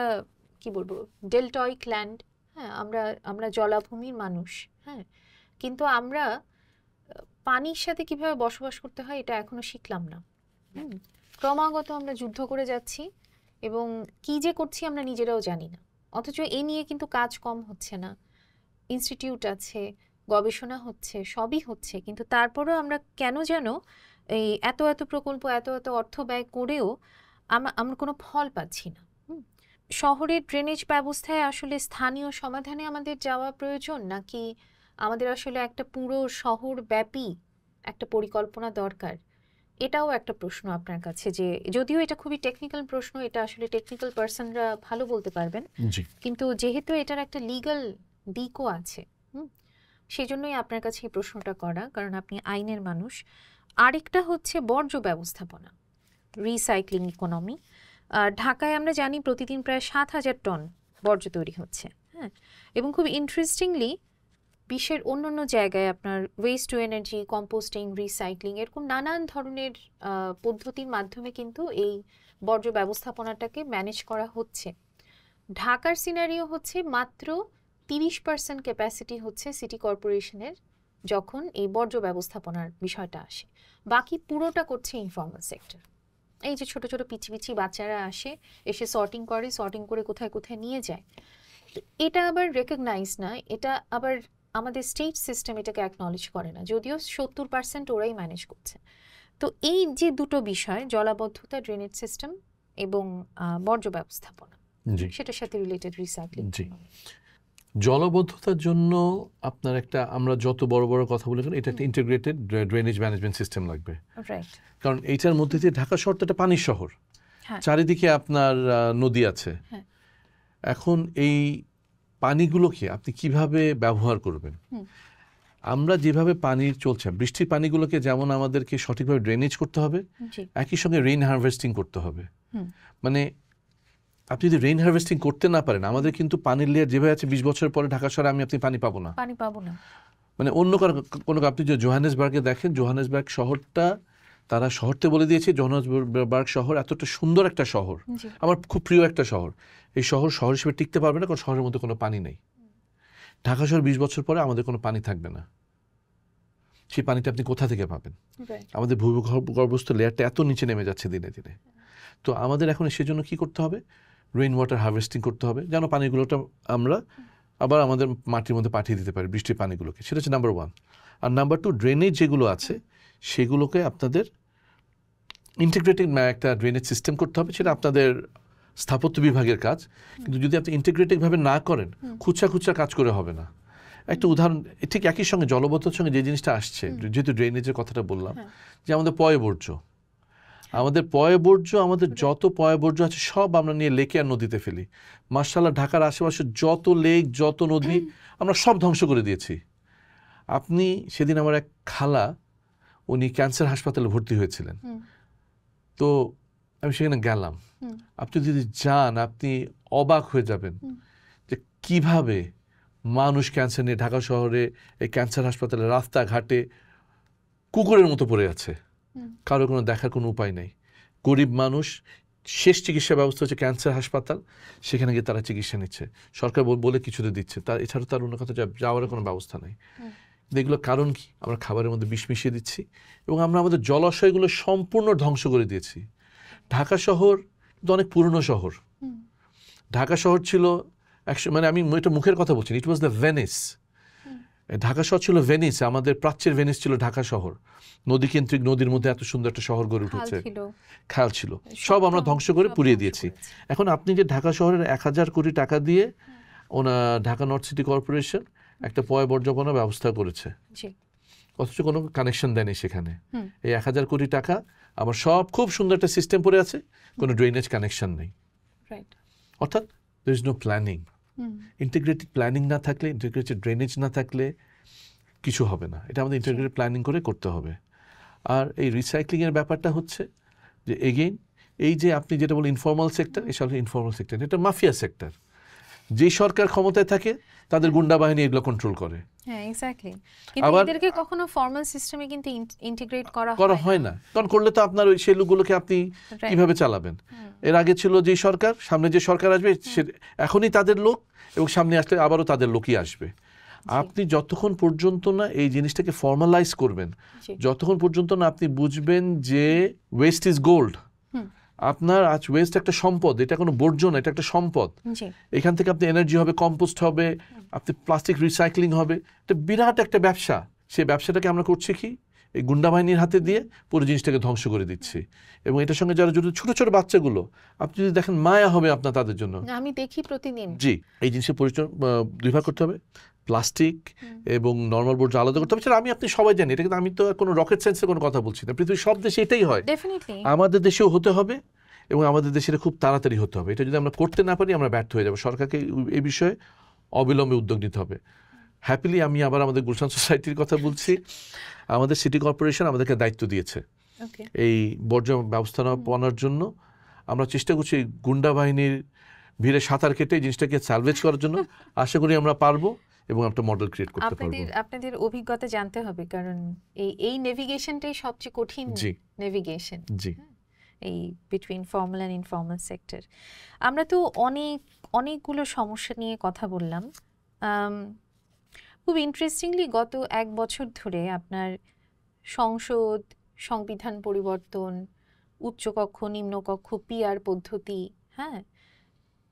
কি বলবো ডেল্টয়েড ল্যান্ড, হ্যাঁ, আমরা জলাভূমির মানুষ, হ্যাঁ, কিন্তু আমরা পানির সাথে কিভাবে বসবাস করতে হয় এটা এখনো শিখলাম না। ক্রমাগত আমরা যুদ্ধ করে যাচ্ছি এবং কি যে করছি আমরা নিজেরাও জানি না, অথচ এ নিয়ে কিন্তু কাজ কম হচ্ছে না। ইনস্টিটিউট আছে, গবেষণা হচ্ছে, সবই হচ্ছে, কিন্তু তারপরেও আমরা কেন যেন এই এত প্রকল্প, এত অর্থ ব্যয় করেও আমরা কোনো ফল পাচ্ছি না। শহরের ড্রেনেজ ব্যবস্থায় আসলে স্থানীয় সমাধানে আমাদের যাওয়া প্রয়োজন, নাকি আমাদের আসলে একটা পুরো শহর ব্যাপী একটা পরিকল্পনা দরকার? এটাও একটা প্রশ্ন আপনার কাছে, যে যদিও এটা খুবই টেকনিক্যাল প্রশ্ন, এটা আসলে টেকনিক্যাল পার্সনরা ভালো বলতে পারবেন, জি কিন্তু যেহেতু এটার একটা লিগ্যাল দিকও আছে, সেজন্যই আপনার কাছে এই প্রশ্নটা করা, কারণ আপনি আইনের মানুষ। আরেকটা হচ্ছে বর্জ্য ব্যবস্থাপনা, রিসাইক্লিং ইকোনমি। ঢাকায় আমরা জানি প্রতিদিন প্রায় 7,000 টন বর্জ্য তৈরি হচ্ছে, হ্যাঁ, এবং খুব ইন্টারেস্টিংলি বিশ্বের অন্যান্য জায়গায় আপনার waste to energy, composting, recycling এরকম নানান ধরনের পদ্ধতির মাধ্যমে কিন্তু এই বর্জ্য ব্যবস্থাপনাটাকে ম্যানেজ করা হচ্ছে। ঢাকার সিনারিও হচ্ছে মাত্র 30% ক্যাপাসিটি হচ্ছে সিটি কর্পোরেশনের যখন এই বর্জ্য ব্যবস্থাপনার বিষয়টা আসে, বাকি পুরোটা করছে ইনফর্মাল সেক্টর। এই যে ছোট ছোট পিচি পিচি বাচ্চারা আসে, এসে সর্টিং করে, সর্টিং করে কোথায় কোথায় নিয়ে যায়। তো এটা আবার রেকগনাইজ না, এটা আবার আমাদের স্টেট সিস্টেম এটাকে অ্যাকনলেজ করে না, যদিও 70% ওরাই ম্যানেজ করছে। তো এই যে দুটো বিষয়, জলাবদ্ধতা, ড্রেনেজ সিস্টেম এবং বর্জ্য ব্যবস্থাপনা, জি সেটার সাথে রিলেটেড রিসাইক্লিং। জি জলবদ্ধতার জন্য আপনার একটা, আমরা যত বড় বড় কথা বলি কেন, এটা একটা ইন্টিগ্রেটেড ড্রেনেজ ম্যানেজমেন্ট সিস্টেম লাগবে। রাইট। কারণ এইটার মধ্যে দিয়ে ঢাকা শহর তো একটা পানির শহর, হ্যাঁ। চারিদিকে আপনার নদী আছে। হ্যাঁ। এখন এই পানিগুলোকে আপনি কিভাবে ব্যবহার করবেন? আমরা যেভাবে পানি চলছে, বৃষ্টির পানিগুলোকে যেমন আমাদেরকে সঠিকভাবে ড্রেনেজ করতে হবে, জি। একই সঙ্গে রেইন হারভেস্টিং করতে হবে। হুম। মানে আপনি যদি রেইন হারভেস্টিং করতে না পারেন, আমাদের কিন্তু পানির লেয়ার যেভাবে আছে 20 বছর পরে ঢাকা শহরে আপনি পানি পাবো না। পানি পাবো না। মানে অন্য কোনো, আপনি যে জোহানেসবার্গে দেখেন, জোহানেসবার্গ শহরটা তারা শহরতে বলে দিয়েছে, জোহানেসবার্গ শহর এতটা সুন্দর একটা শহর, জি। আমার খুব প্রিয় একটা শহর। এই শহর শহর হিসেবে টিকতে পারবে না, কারণ শহরের মধ্যে কোনো পানি নেই। ঢাকা শহর 20 বছর পরে আমাদের কোনো পানি থাকবে না। সেই পানিটা আপনি কোথা থেকে পাবেন? আমাদের ভূগর্ভস্থ লেয়ারটা এত নিচে নেমে যাচ্ছে দিনে দিনে। তো আমাদের এখন সেজন্য কি করতে হবে? রেইন ওয়াটার হারভেস্টিং করতে হবে, যেন পানিগুলোটা আমরা আবার আমাদের মাটির মধ্যে পাঠিয়ে দিতে পারি, বৃষ্টির পানিগুলোকে। সেটা হচ্ছে নাম্বার 1। আর নাম্বার 2, ড্রেনেজ যেগুলো আছে সেগুলোকে আপনাদের ইন্টিগ্রেটেড একটা ড্রেনেজ সিস্টেম করতে হবে। সেটা আপনাদের স্থাপত্য বিভাগের কাজ, কিন্তু যদি আপনি ইন্টিগ্রেটেডভাবে না করেন, খুচরা খুচরা কাজ করে হবে না। একটা উদাহরণ, ঠিক একই সঙ্গে জলবদ্ধতার সঙ্গে যে জিনিসটা আসছে, যেহেতু ড্রেনেজের কথাটা বললাম, যে আমাদের পয়ঃবর্জ্য, আমাদের যত পয়ঃবর্জ্য আছে সব আমরা নিয়ে লেকে আর নদীতে ফেলি। মাশাআল্লাহ, ঢাকার আশেপাশে যত লেক, যত নদী আমরা সব ধ্বংস করে দিয়েছি। আপনি সেদিন আমার এক খালা, উনি ক্যান্সার হাসপাতালে ভর্তি হয়েছিলেন, তো আমি সেখানে গেলাম। আপনি যদি যান, আপনি অবাক হয়ে যাবেন যে কিভাবে মানুষ ক্যান্সার নিয়ে ঢাকা শহরে এই ক্যান্সার হাসপাতালে রাস্তাঘাটে কুকুরের মতো পড়ে আছে, কারো কোনো দেখার কোনো উপায় নেই। গরিব মানুষ, শেষ চিকিৎসা ব্যবস্থা হচ্ছে ক্যান্সার হাসপাতাল, সেখানে গিয়ে তারা চিকিৎসা নিচ্ছে। সরকার বলে কিছুতে দিচ্ছে, তার এছাড়া তার অন্য কথা যাওয়ার কোনো ব্যবস্থা নেই। এগুলোর কারণ কি? আমরা খাবারের মধ্যে বিষ মিশিয়ে দিচ্ছি এবং আমরা আমাদের জলাশয়গুলো সম্পূর্ণ ধ্বংস করে দিয়েছি। ঢাকা শহর কিন্তু অনেক পুরনো শহর। ঢাকা শহর ছিল মানে আমি এটা মুখের কথা বলছি, ইট ওয়াজ দ্য ভেনিস। ঢাকা শহর ছিল ভেনিস, আমাদের প্রাচ্যের ভেনিস ছিল ঢাকা শহর। নদী কেন্দ্রিক, নদীর মধ্যে এত সুন্দর একটা শহর গড়ে উঠেছে, খেয়াল ছিল, সব আমরা ধ্বংস করে পুড়িয়ে দিয়েছি। এখন আপনি যে ঢাকা শহরের 1000 কোটি টাকা দিয়ে ঢাকা নর্থ সিটি কর্পোরেশন একটা পয়ঃবর্জ্যপনা ব্যবস্থা করেছে, অথচ কোনো কানেকশন দেয়নি সেখানে। এই 1000 কোটি টাকা আবার সব খুব সুন্দর একটা সিস্টেম পড়ে আছে, কোনো ড্রেনেজ কানেকশন নেই। অর্থাৎ there is no planning. Integrated planning না থাকলে, ইন্টিগ্রেটেড ড্রেনেজ না থাকলে কিছু হবে না। এটা আমাদের ইন্টিগ্রেটেড প্ল্যানিং করে করতে হবে। আর এই রিসাইক্লিংয়ের ব্যাপারটা হচ্ছে যে এগেইন, এই যে আপনি যেটা বলেন ইনফর্মাল সেক্টর, এসব ইনফর্মাল সেক্টর, এটা মাফিয়া সেক্টর। যে সরকার ক্ষমতায় থাকে তাদের গুন্ডা বাহিনী এগুলো কন্ট্রোল করে। হ্যাঁ, এক্স্যাক্টলি। কিন্তু এদেরকে কখনো ফর্মাল সিস্টেমে কিন্তু ইন্টিগ্রেট করা হয় না, কারণ করলে তো আপনার ওই সেই লোকগুলোকে আপনি কিভাবে চালাবেন? এর আগে ছিল যে সরকার, সামনে যে সরকার আসবে এখনই তাদের লোক, এবং সামনে আসলে আবারও তাদের লোকই আসবে। আপনি যতক্ষণ পর্যন্ত না এই জিনিসটাকে ফর্মালাইজ করবেন, যতক্ষণ পর্যন্ত না আপনি বুঝবেন যে ওয়েস্ট ইজ গোল্ড, আপনার আজ ওয়েস্ট একটা সম্পদ, এটা কোনো বর্জ্য না, এটা একটা সম্পদ। এখান থেকে আপনি এনার্জি হবে, কম্পোস্ট হবে, আপনি প্লাস্টিক রিসাইক্লিং হবে, এটা বিরাট একটা ব্যবসা। সেই ব্যবসাটাকে আমরা করছি কি, এই গুন্ডা বাহিনীর হাতে দিয়ে পুরো জিনিসটাকে ধ্বংস করে দিচ্ছি। এবং এটার সঙ্গে যারা জড়িত ছোট ছোট বাচ্চাগুলো, আপনি যদি দেখেন মায়া হবে আপনার তাদের জন্য। আমি দেখি প্রতিদিন। জি, এই জিনিসের পরিচয় 2 ভাগ করতে হবে, প্লাস্টিক এবং নর্মাল বর্জ্য আলাদা করতে হবে, সেটা আমি আপনি সবাই জানি। এটা কিন্তু আমি তো কোনো রকেট সায়েন্সের কোনো কথা বলছি না, পৃথিবীর সব দেশে এটাই হয়। আমাদের দেশেও হতে হবে এবং আমাদের দেশে খুব তাড়াতাড়ি হতে হবে। এটা যদি আমরা করতে না পারি আমরা ব্যর্থ হয়ে যাব। সরকারকে এই বিষয়ে অবিলম্বে উদ্যোগ নিতে হবে। হ্যাপিলি আমি আবার আমাদের গুলশান সোসাইটির কথা বলছি। আমাদের সিটি কর্পোরেশন আমাদেরকে দায়িত্ব দিয়েছে এই বর্জ্য ব্যবস্থাপনার জন্য। আমরা চেষ্টা করছি গুন্ডা বাহিনীর ভিড়ে সাঁতার কেটে জিনিসটাকে স্যালভেজ করার জন্য। আশা করি আমরা পারবো এবং একটা মডেল ক্রিয়েট করতে পারবো। আপনাদের অভিজ্ঞতা জানতে হবে, কারণ এই নেভিগেশনটাই সবচেয়ে কঠিন নেভিগেশন, জি, এই between formal and informal sector. আমরা তো অনেকগুলো সমস্যা নিয়ে কথা বললাম। খুব ইন্টারেস্টিংলি গত 1 বছর ধরে আপনার সংসদ, সংবিধান পরিবর্তন, উচ্চকক্ষ নিম্নকক্ষ, পিআর পদ্ধতি, হ্যাঁ,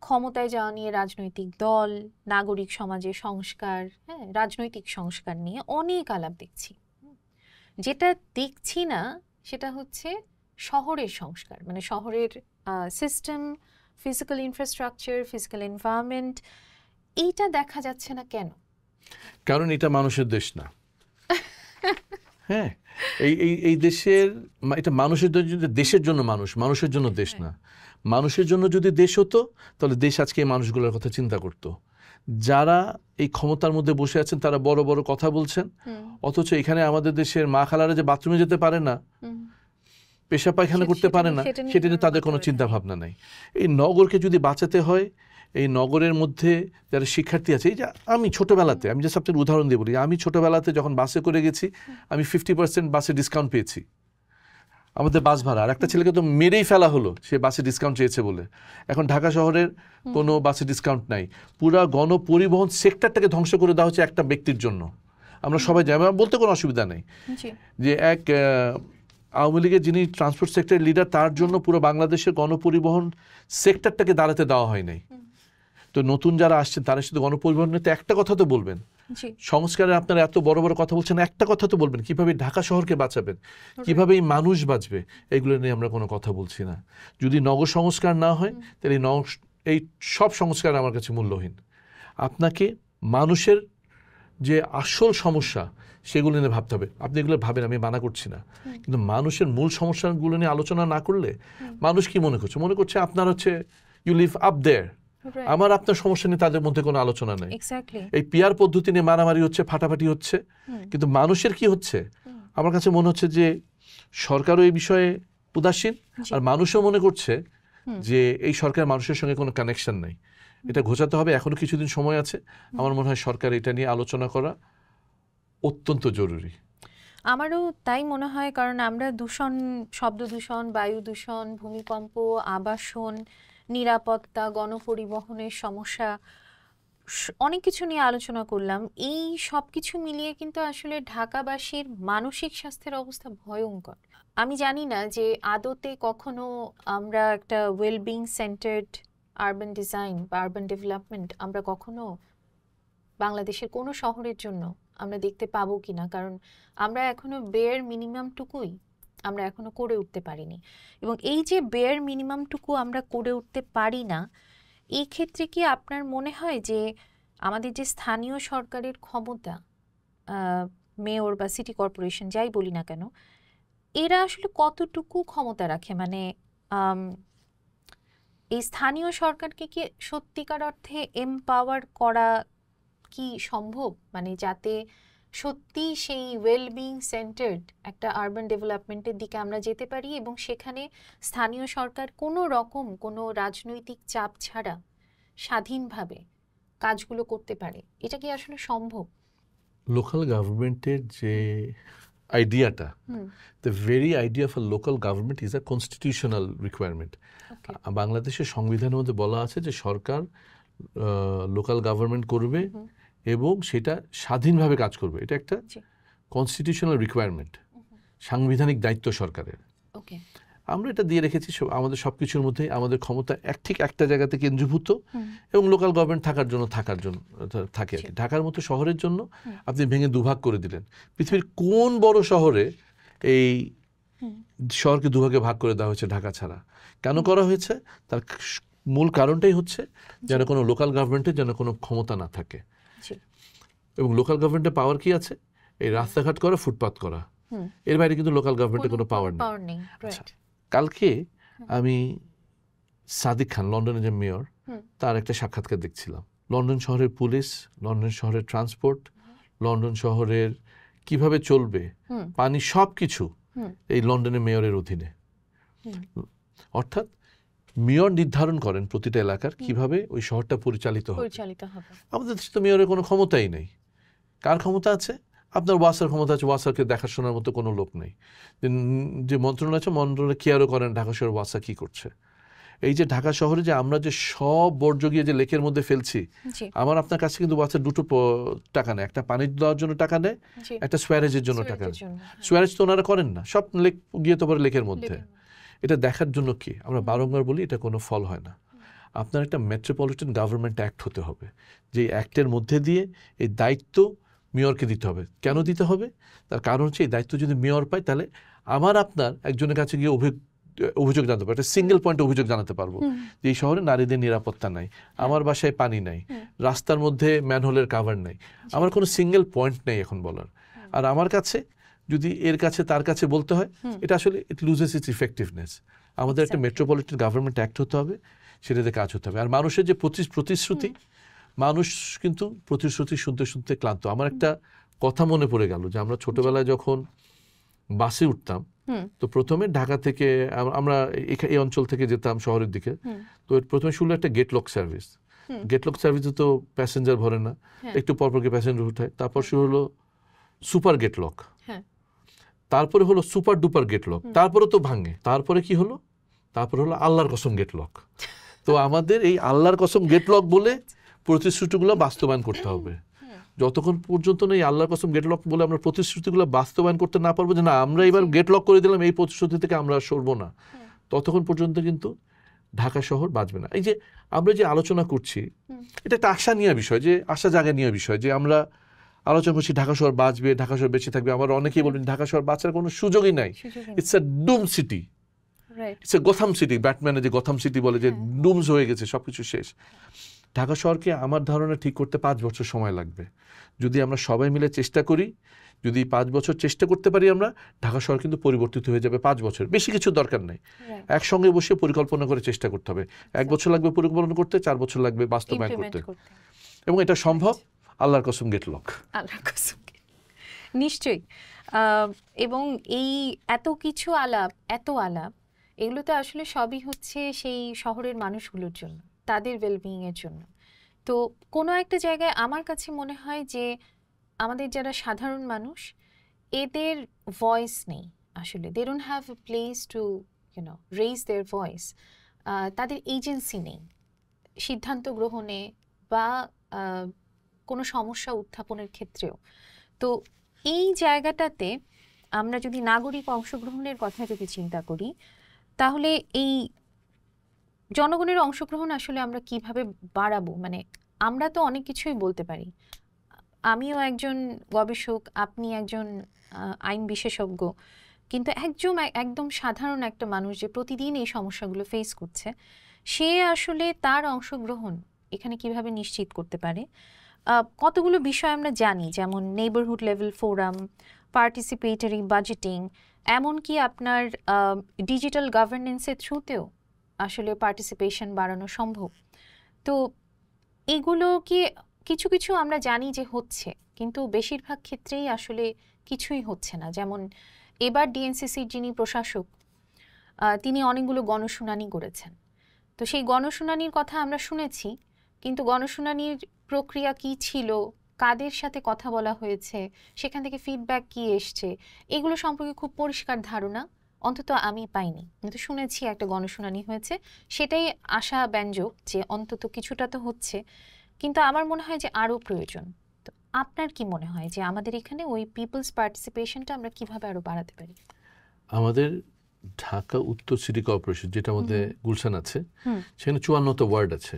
ক্ষমতায় যাওয়া নিয়ে রাজনৈতিক দল, নাগরিক সমাজের সংস্কার, হ্যাঁ, রাজনৈতিক সংস্কার নিয়ে অনেক আলাপ দেখছি। যেটা দেখছি না সেটা হচ্ছে শহরের সংস্কার, মানে শহরের system, physical infrastructure, physical environment. এইটা দেখা যাচ্ছে না কেন? কারণ এটা মানুষের দেশ না। হ্যাঁ, এই দেশের, এটা মানুষের দেশের জন্য মানুষের জন্য দেশ না। মানুষের জন্য যদি দেশ হতো তাহলে দেশ আজকে এই মানুষগুলোর কথা চিন্তা করত। যারা এই ক্ষমতার মধ্যে বসে আছেন তারা বড় বড় কথা বলছেন, অথচ এখানে আমাদের দেশের মা খালারা যে বাথরুমে যেতে পারে না, পেশা পায়খানা করতে পারে না, সেটা নিয়ে তাদের কোনো চিন্তা ভাবনা নাই। এই নগরকে যদি বাঁচাতে হয়, এই নগরের মধ্যে যারা শিক্ষার্থী আছে, এই যে আমি ছোটোবেলাতে, আমি যে সবচেয়ে উদাহরণ দিয়ে বলি, আমি ছোটোবেলাতে যখন বাসে করে গেছি আমি 50% বাসে ডিসকাউন্ট পেয়েছি আমাদের বাস ভাড়া। আর একটা ছেলেকে তো মেরেই ফেলা হলো সে বাসে ডিসকাউন্ট চেয়েছে বলে। এখন ঢাকা শহরের কোনো বাসে ডিসকাউন্ট নাই। পুরা গণপরিবহন সেক্টরটাকে ধ্বংস করে দেওয়া হচ্ছে একটা ব্যক্তির জন্য। আমরা সবাই জানি, বলতে কোনো অসুবিধা নেই যে এক আওয়ামী লীগের যিনি ট্রান্সপোর্ট সেক্টরের লিডার, তার জন্য পুরো বাংলাদেশের গণপরিবহন সেক্টরটাকে দাঁড়াতে দেওয়া হয় নাই। তো নতুন যারা আসছেন তারা শুধু গণপরিবহনের তো একটা কথা তো বলবেন, সংস্কারে আপনারা এত বড় বড় কথা বলছেন, একটা কথা তো বলবেন কিভাবে ঢাকা শহরকে বাঁচাবেন, কিভাবে এই মানুষ বাঁচবে। এগুলো নিয়ে আমরা কোনো কথা বলছি না। যদি নগর সংস্কার না হয় তাহলে এই সব সংস্কার আমার কাছে মূল্যহীন। আপনাকে মানুষের যে আসল সমস্যা সেগুলো নিয়ে ভাবতে হবে। আপনি এগুলো ভাবেন, আমি মানা করছি না, কিন্তু মানুষের মূল সমস্যাগুলো নিয়ে আলোচনা না করলে মানুষ কি মনে করছে আপনার হচ্ছে ইউ লিভ আপ দেয়ার, আমার আপনার সমস্যা নিয়ে তাদের মধ্যে কোনো আলোচনা নেই। এই পিআর পদ্ধতি নিয়ে মারামারি হচ্ছে, ফাটাফাটি হচ্ছে, কিন্তু মানুষের কি হচ্ছে? আমার কাছে মনে হচ্ছে যে সরকারও এই বিষয়ে উদাসীন, আর মানুষও মনে করছে যে এই সরকার মানুষের সঙ্গে কোনো কানেকশন নেই। এটা ঘোচাতে হবে, এখনো কিছুদিন সময় আছে। আমার মনে হয় সরকার এটা নিয়ে আলোচনা করা অত্যন্ত জরুরি। আমারও তাই মনে হয়, কারণ আমরা দূষণ, শব্দ দূষণ, বায়ু দূষণ, ভূমিকম্প, আবাসন, নিরাপত্তা, গণপরিবহনের সমস্যা, অনেক কিছু নিয়ে আলোচনা করলাম। এই সব কিছু মিলিয়ে কিন্তু আসলে ঢাকাবাসীর মানসিক স্বাস্থ্যের অবস্থা ভয়ঙ্কর। আমি জানি না যে আদতে কখনো আমরা একটা ওয়েলবিং সেন্টার্ড আরবান ডিজাইন বা আরবান ডেভেলপমেন্ট আমরা কখনো বাংলাদেশের কোনো শহরের জন্য আমরা দেখতে পাবো কিনা, কারণ আমরা এখনো বেয়ার মিনিমামটুকুই আমরা এখনো করে উঠতে পারিনি। এবং এই যে বেয়ার মিনিমামটুকু আমরা করে উঠতে পারি না, এই ক্ষেত্রে কি আপনার মনে হয় যে আমাদের যে স্থানীয় সরকারের ক্ষমতা, মেয়র বা সিটি কর্পোরেশন যাই বলি না কেন, এরা আসলে কতটুকু ক্ষমতা রাখে? মানে এই স্থানীয় সরকারকে কি সত্যিকার অর্থে এমপাওয়ার করা কি সম্ভব? মানে যাতে সত্যি সেই ওয়েলবিং সেন্টার্ড একটা আরবান ডেভেলপমেন্টের দিকে আমরা যেতে পারি এবং সেখানে স্থানীয় সরকার কোনো রকম কোনো রাজনৈতিক চাপ ছাড়া স্বাধীনভাবে কাজগুলো করতে পারে। এটা কি আসলে সম্ভব? লোকাল গভর্নমেন্টের যে আইডিয়াটা, the very idea of a local government is a constitutional requirement. বাংলাদেশের সংবিধানের মধ্যে বলা আছে যে সরকার লোকাল গভর্নমেন্ট করবে এবং সেটা স্বাধীনভাবে কাজ করবে। এটা একটা কনস্টিটিউশনাল রিকোয়ারমেন্ট, সাংবিধানিক দায়িত্ব সরকারের। আমরা এটা দিয়ে রেখেছি আমাদের সব কিছুর মধ্যে। আমাদের ক্ষমতা ঠিক একটা জায়গাতে কেন্দ্রীভূত এবং লোকাল গভর্নমেন্ট থাকার জন্য থাকে আর কি। ঢাকার মতো শহরের জন্য আপনি ভেঙে দুভাগ করে দিলেন। পৃথিবীর কোন বড় শহরে এই শহরকে দুভাগে ভাগ করে দেওয়া হয়েছে ঢাকা ছাড়া? কেন করা হয়েছে? তার মূল কারণটাই হচ্ছে যেন কোনো লোকাল গভর্নমেন্টের যেন কোনো ক্ষমতা না থাকে। এবং লোকাল গভর্নমেন্টের পাওয়ার কি আছে? এই রাস্তাঘাট করা, ফুটপাত করা। এর বাইরে কিন্তু লোকাল গভর্নমেন্টের কোনো পাওয়ার নেই। আচ্ছা, কালকে আমি সাদিক খান, লন্ডনের যে মেয়র, তার একটা সাক্ষাৎকার দেখছিলাম। লন্ডন শহরের পুলিশ, লন্ডন শহরের ট্রান্সপোর্ট, লন্ডন শহরের কিভাবে চলবে, পানি, সবকিছু এই লন্ডনের মেয়রের অধীনে। অর্থাৎ মেয়র নির্ধারণ করেন প্রতিটা এলাকার কিভাবে ওই শহরটা পরিচালিত হবে। আমাদের দেশে তো মেয়রের কোনো ক্ষমতাই নেই। কার ক্ষমতা আছে? আপনার ওয়াসার ক্ষমতা আছে, ওয়াসাকে দেখাশোনার মতো কোনো লোক নেই। যে মন্ত্রণালয় আছে, মন্ত্রণালয় কেয়ারও করেন ঢাকা শহরের ওয়াসা কি করছে। এই যে ঢাকা শহরে যে আমরা যে সব বর্জ্য গিয়ে যে লেকের মধ্যে ফেলছি, আমার আপনার কাছে কিন্তু ওয়াসার দুটো টাকা নেয়, একটা পানি দেওয়ার জন্য টাকা নেয়, একটা সোয়ারেজের জন্য টাকা নেয়। সোয়ারেজ তো ওনারা করেন না, সব লেক গিয়ে তো পরে লেকের মধ্যে। এটা দেখার জন্য কি আমরা বারংবার বলি এটা কোনো ফল হয় না। আপনার একটা মেট্রোপলিটন গভর্নমেন্ট অ্যাক্ট হতে হবে, যে অ্যাক্টের মধ্যে দিয়ে এই দায়িত্ব মেয়রকে দিতে হবে। কেন দিতে হবে? তার কারণ হচ্ছে এই দায়িত্ব যদি মেয়র পায়, তাহলে আমার আপনার একজনের কাছে গিয়ে অভিযোগ জানাতে পারবো, একটা সিঙ্গেল পয়েন্ট অভিযোগ জানাতে পারবো যে এই শহরে নারীদের নিরাপত্তা নাই, আমার বাসায় পানি নাই, রাস্তার মধ্যে ম্যানহোলের কাভার নাই, আমার কোনো সিঙ্গেল পয়েন্ট নেই এখন বলার। আর আমার কাছে যদি এর কাছে তার কাছে বলতে হয়, এটা আসলে ইট লুজেস ইটস ইফেক্টিভনেস। আমাদের একটা মেট্রোপলিটন গভর্নমেন্ট অ্যাক্ট হতে হবে, সেটাতে কাজ হতে হবে। আর মানুষের যে প্রতিশ্রুতি, মানুষ কিন্তু প্রতিশ্রুতি শুনতে শুনতে ক্লান্ত। আমার একটা কথা মনে পড়ে গেল যে আমরা ছোটবেলায় যখন বাসে উঠতাম, তো প্রথমে ঢাকা থেকে আমরা এই অঞ্চল থেকে যেতাম শহরের দিকে, তো প্রথমে শুনলো একটা gate lock service. Gate lock সার্ভিসে তো প্যাসেঞ্জার ভরে না, একটু পরপর গিয়ে প্যাসেঞ্জার উঠায়। তারপর শুরু হলো সুপার গেট লক, তারপরে হলো সুপার ডুপার গেট লক, তারপরে তো ভাঙে। তারপরে কি হলো? তারপরে হলো আল্লাহর কসম গেট লক। তো আমাদের এই আল্লাহর কসম গেট লক বলে প্রতিশ্রুতিগুলো বাস্তবায়ন করতে হবে। যতক্ষণ পর্যন্ত না এই আল্লাহর কসম গেট লক বলে আমরা প্রতিশ্রুতিগুলো বাস্তবায়ন করতে না পারবো, যে না আমরা এবার গেট লক করে দিলাম, এই প্রতিশ্রুতি থেকে আমরা সরবো না, ততক্ষণ পর্যন্ত কিন্তু ঢাকা শহর বাঁচবে না। এই যে আমরা যে আলোচনা করছি, এটা একটা আশা নিয়ে বিষয়, যে আশা জাগা নিয়ে বিষয়, যে আমরা আলোচনা করছি ঢাকা শহর বাঁচবে, ঢাকা শহর বেঁচে থাকবে। আমার অনেকেই বলবেন ঢাকা শহর বাঁচার কোনো সুযোগই নাই, it's a doom city, it's a Gotham city. ব্যাটম্যানে যে গথাম সিটি বলে যে ডুমস হয়ে গেছে, সবকিছু শেষ। ঢাকা শহরকে আমার ধারণা ঠিক করতে 5 বছর সময় লাগবে। যদি আমরা সবাই মিলে চেষ্টা করি, যদি 5 বছর চেষ্টা করতে পারি আমরা, ঢাকা শহর কিন্তু পরিবর্তিত হয়ে যাবে 5 বছর। বেশি কিছু দরকার নেই, একসঙ্গে বসে পরিকল্পনা করে চেষ্টা করতে হবে। 1 বছর লাগবে পরিকল্পনা করতে, 4 বছর লাগবে বাস্তবায়ন করতে, এবং এটা সম্ভব। আল্লাহর কসম গেট লক, আল্লাহর কসম নিশ্চয়ই। এবং এই এত কিছু আলাপ, এগুলো তো আসলে সবই হচ্ছে সেই শহরের মানুষগুলোর জন্য, তাদের ওয়েলবিং এর জন্য। তো কোনো একটা জায়গায় আমার কাছে মনে হয় যে আমাদের যারা সাধারণ মানুষ, এদের ভয়েস নেই আসলে। They don't have a place to raise their voice. তাদের এজেন্সি নেই সিদ্ধান্ত গ্রহণে বা কোনো সমস্যা উত্থাপনের ক্ষেত্রেও। তো এই জায়গাটাতে আমরা যদি নাগরিক অংশগ্রহণের কথা যদি চিন্তা করি, তাহলে এই জনগণের অংশগ্রহণ আসলে আমরা কিভাবে বাড়াবো? মানে আমরা তো অনেক কিছুই বলতে পারি, আমিও একজন গবেষক, আপনি একজন আইন বিশেষজ্ঞ, কিন্তু একদম সাধারণ একটা মানুষ যে প্রতিদিন এই সমস্যাগুলো ফেস করছে, সে আসলে তার অংশগ্রহণ এখানে কিভাবে নিশ্চিত করতে পারে? কতগুলো বিষয় আমরা জানি, যেমন neighbourhood level forum, participatory budgeting, এমনকি আপনার ডিজিটাল গভর্নেন্সের থ্রুতেও আসলে পার্টিসিপেশন বাড়ানো সম্ভব। তো এগুলো কি কিছু কিছু আমরা জানি যে হচ্ছে, কিন্তু বেশিরভাগ ক্ষেত্রেই আসলে কিছুই হচ্ছে না। যেমন এবার ডিএনসিসির যিনি প্রশাসক, তিনি অনেকগুলো গণশুনানি করেছেন। তো সেই গণশুনানির কথা আমরা শুনেছি, কিন্তু গণশুনানির প্রক্রিয়া কি ছিল, কাদের সাথে কথা বলা হয়েছে, সেখান থেকে ফিডব্যাক কি এসছে, এগুলো সম্পর্কে খুব পরিষ্কার ধারণা অন্তত আমি পাইনি। কিন্তু শুনেছি একটা গণশুনানি হয়েছে, সেটাই আশাব্যঞ্জক যে অন্তত কিছুটা তো হচ্ছে, কিন্তু আমার মনে হয় যে আরও প্রয়োজন। তো আপনার কি মনে হয় যে আমাদের এখানে ওই পিপলস পার্টিসিপেশনটা আমরা কিভাবে আরও বাড়াতে পারি? আমাদের ঢাকা উত্তর সিটি কর্পোরেশন, যেটা মধ্যে গুলশান আছে, সেখানে 54টা ওয়ার্ড আছে।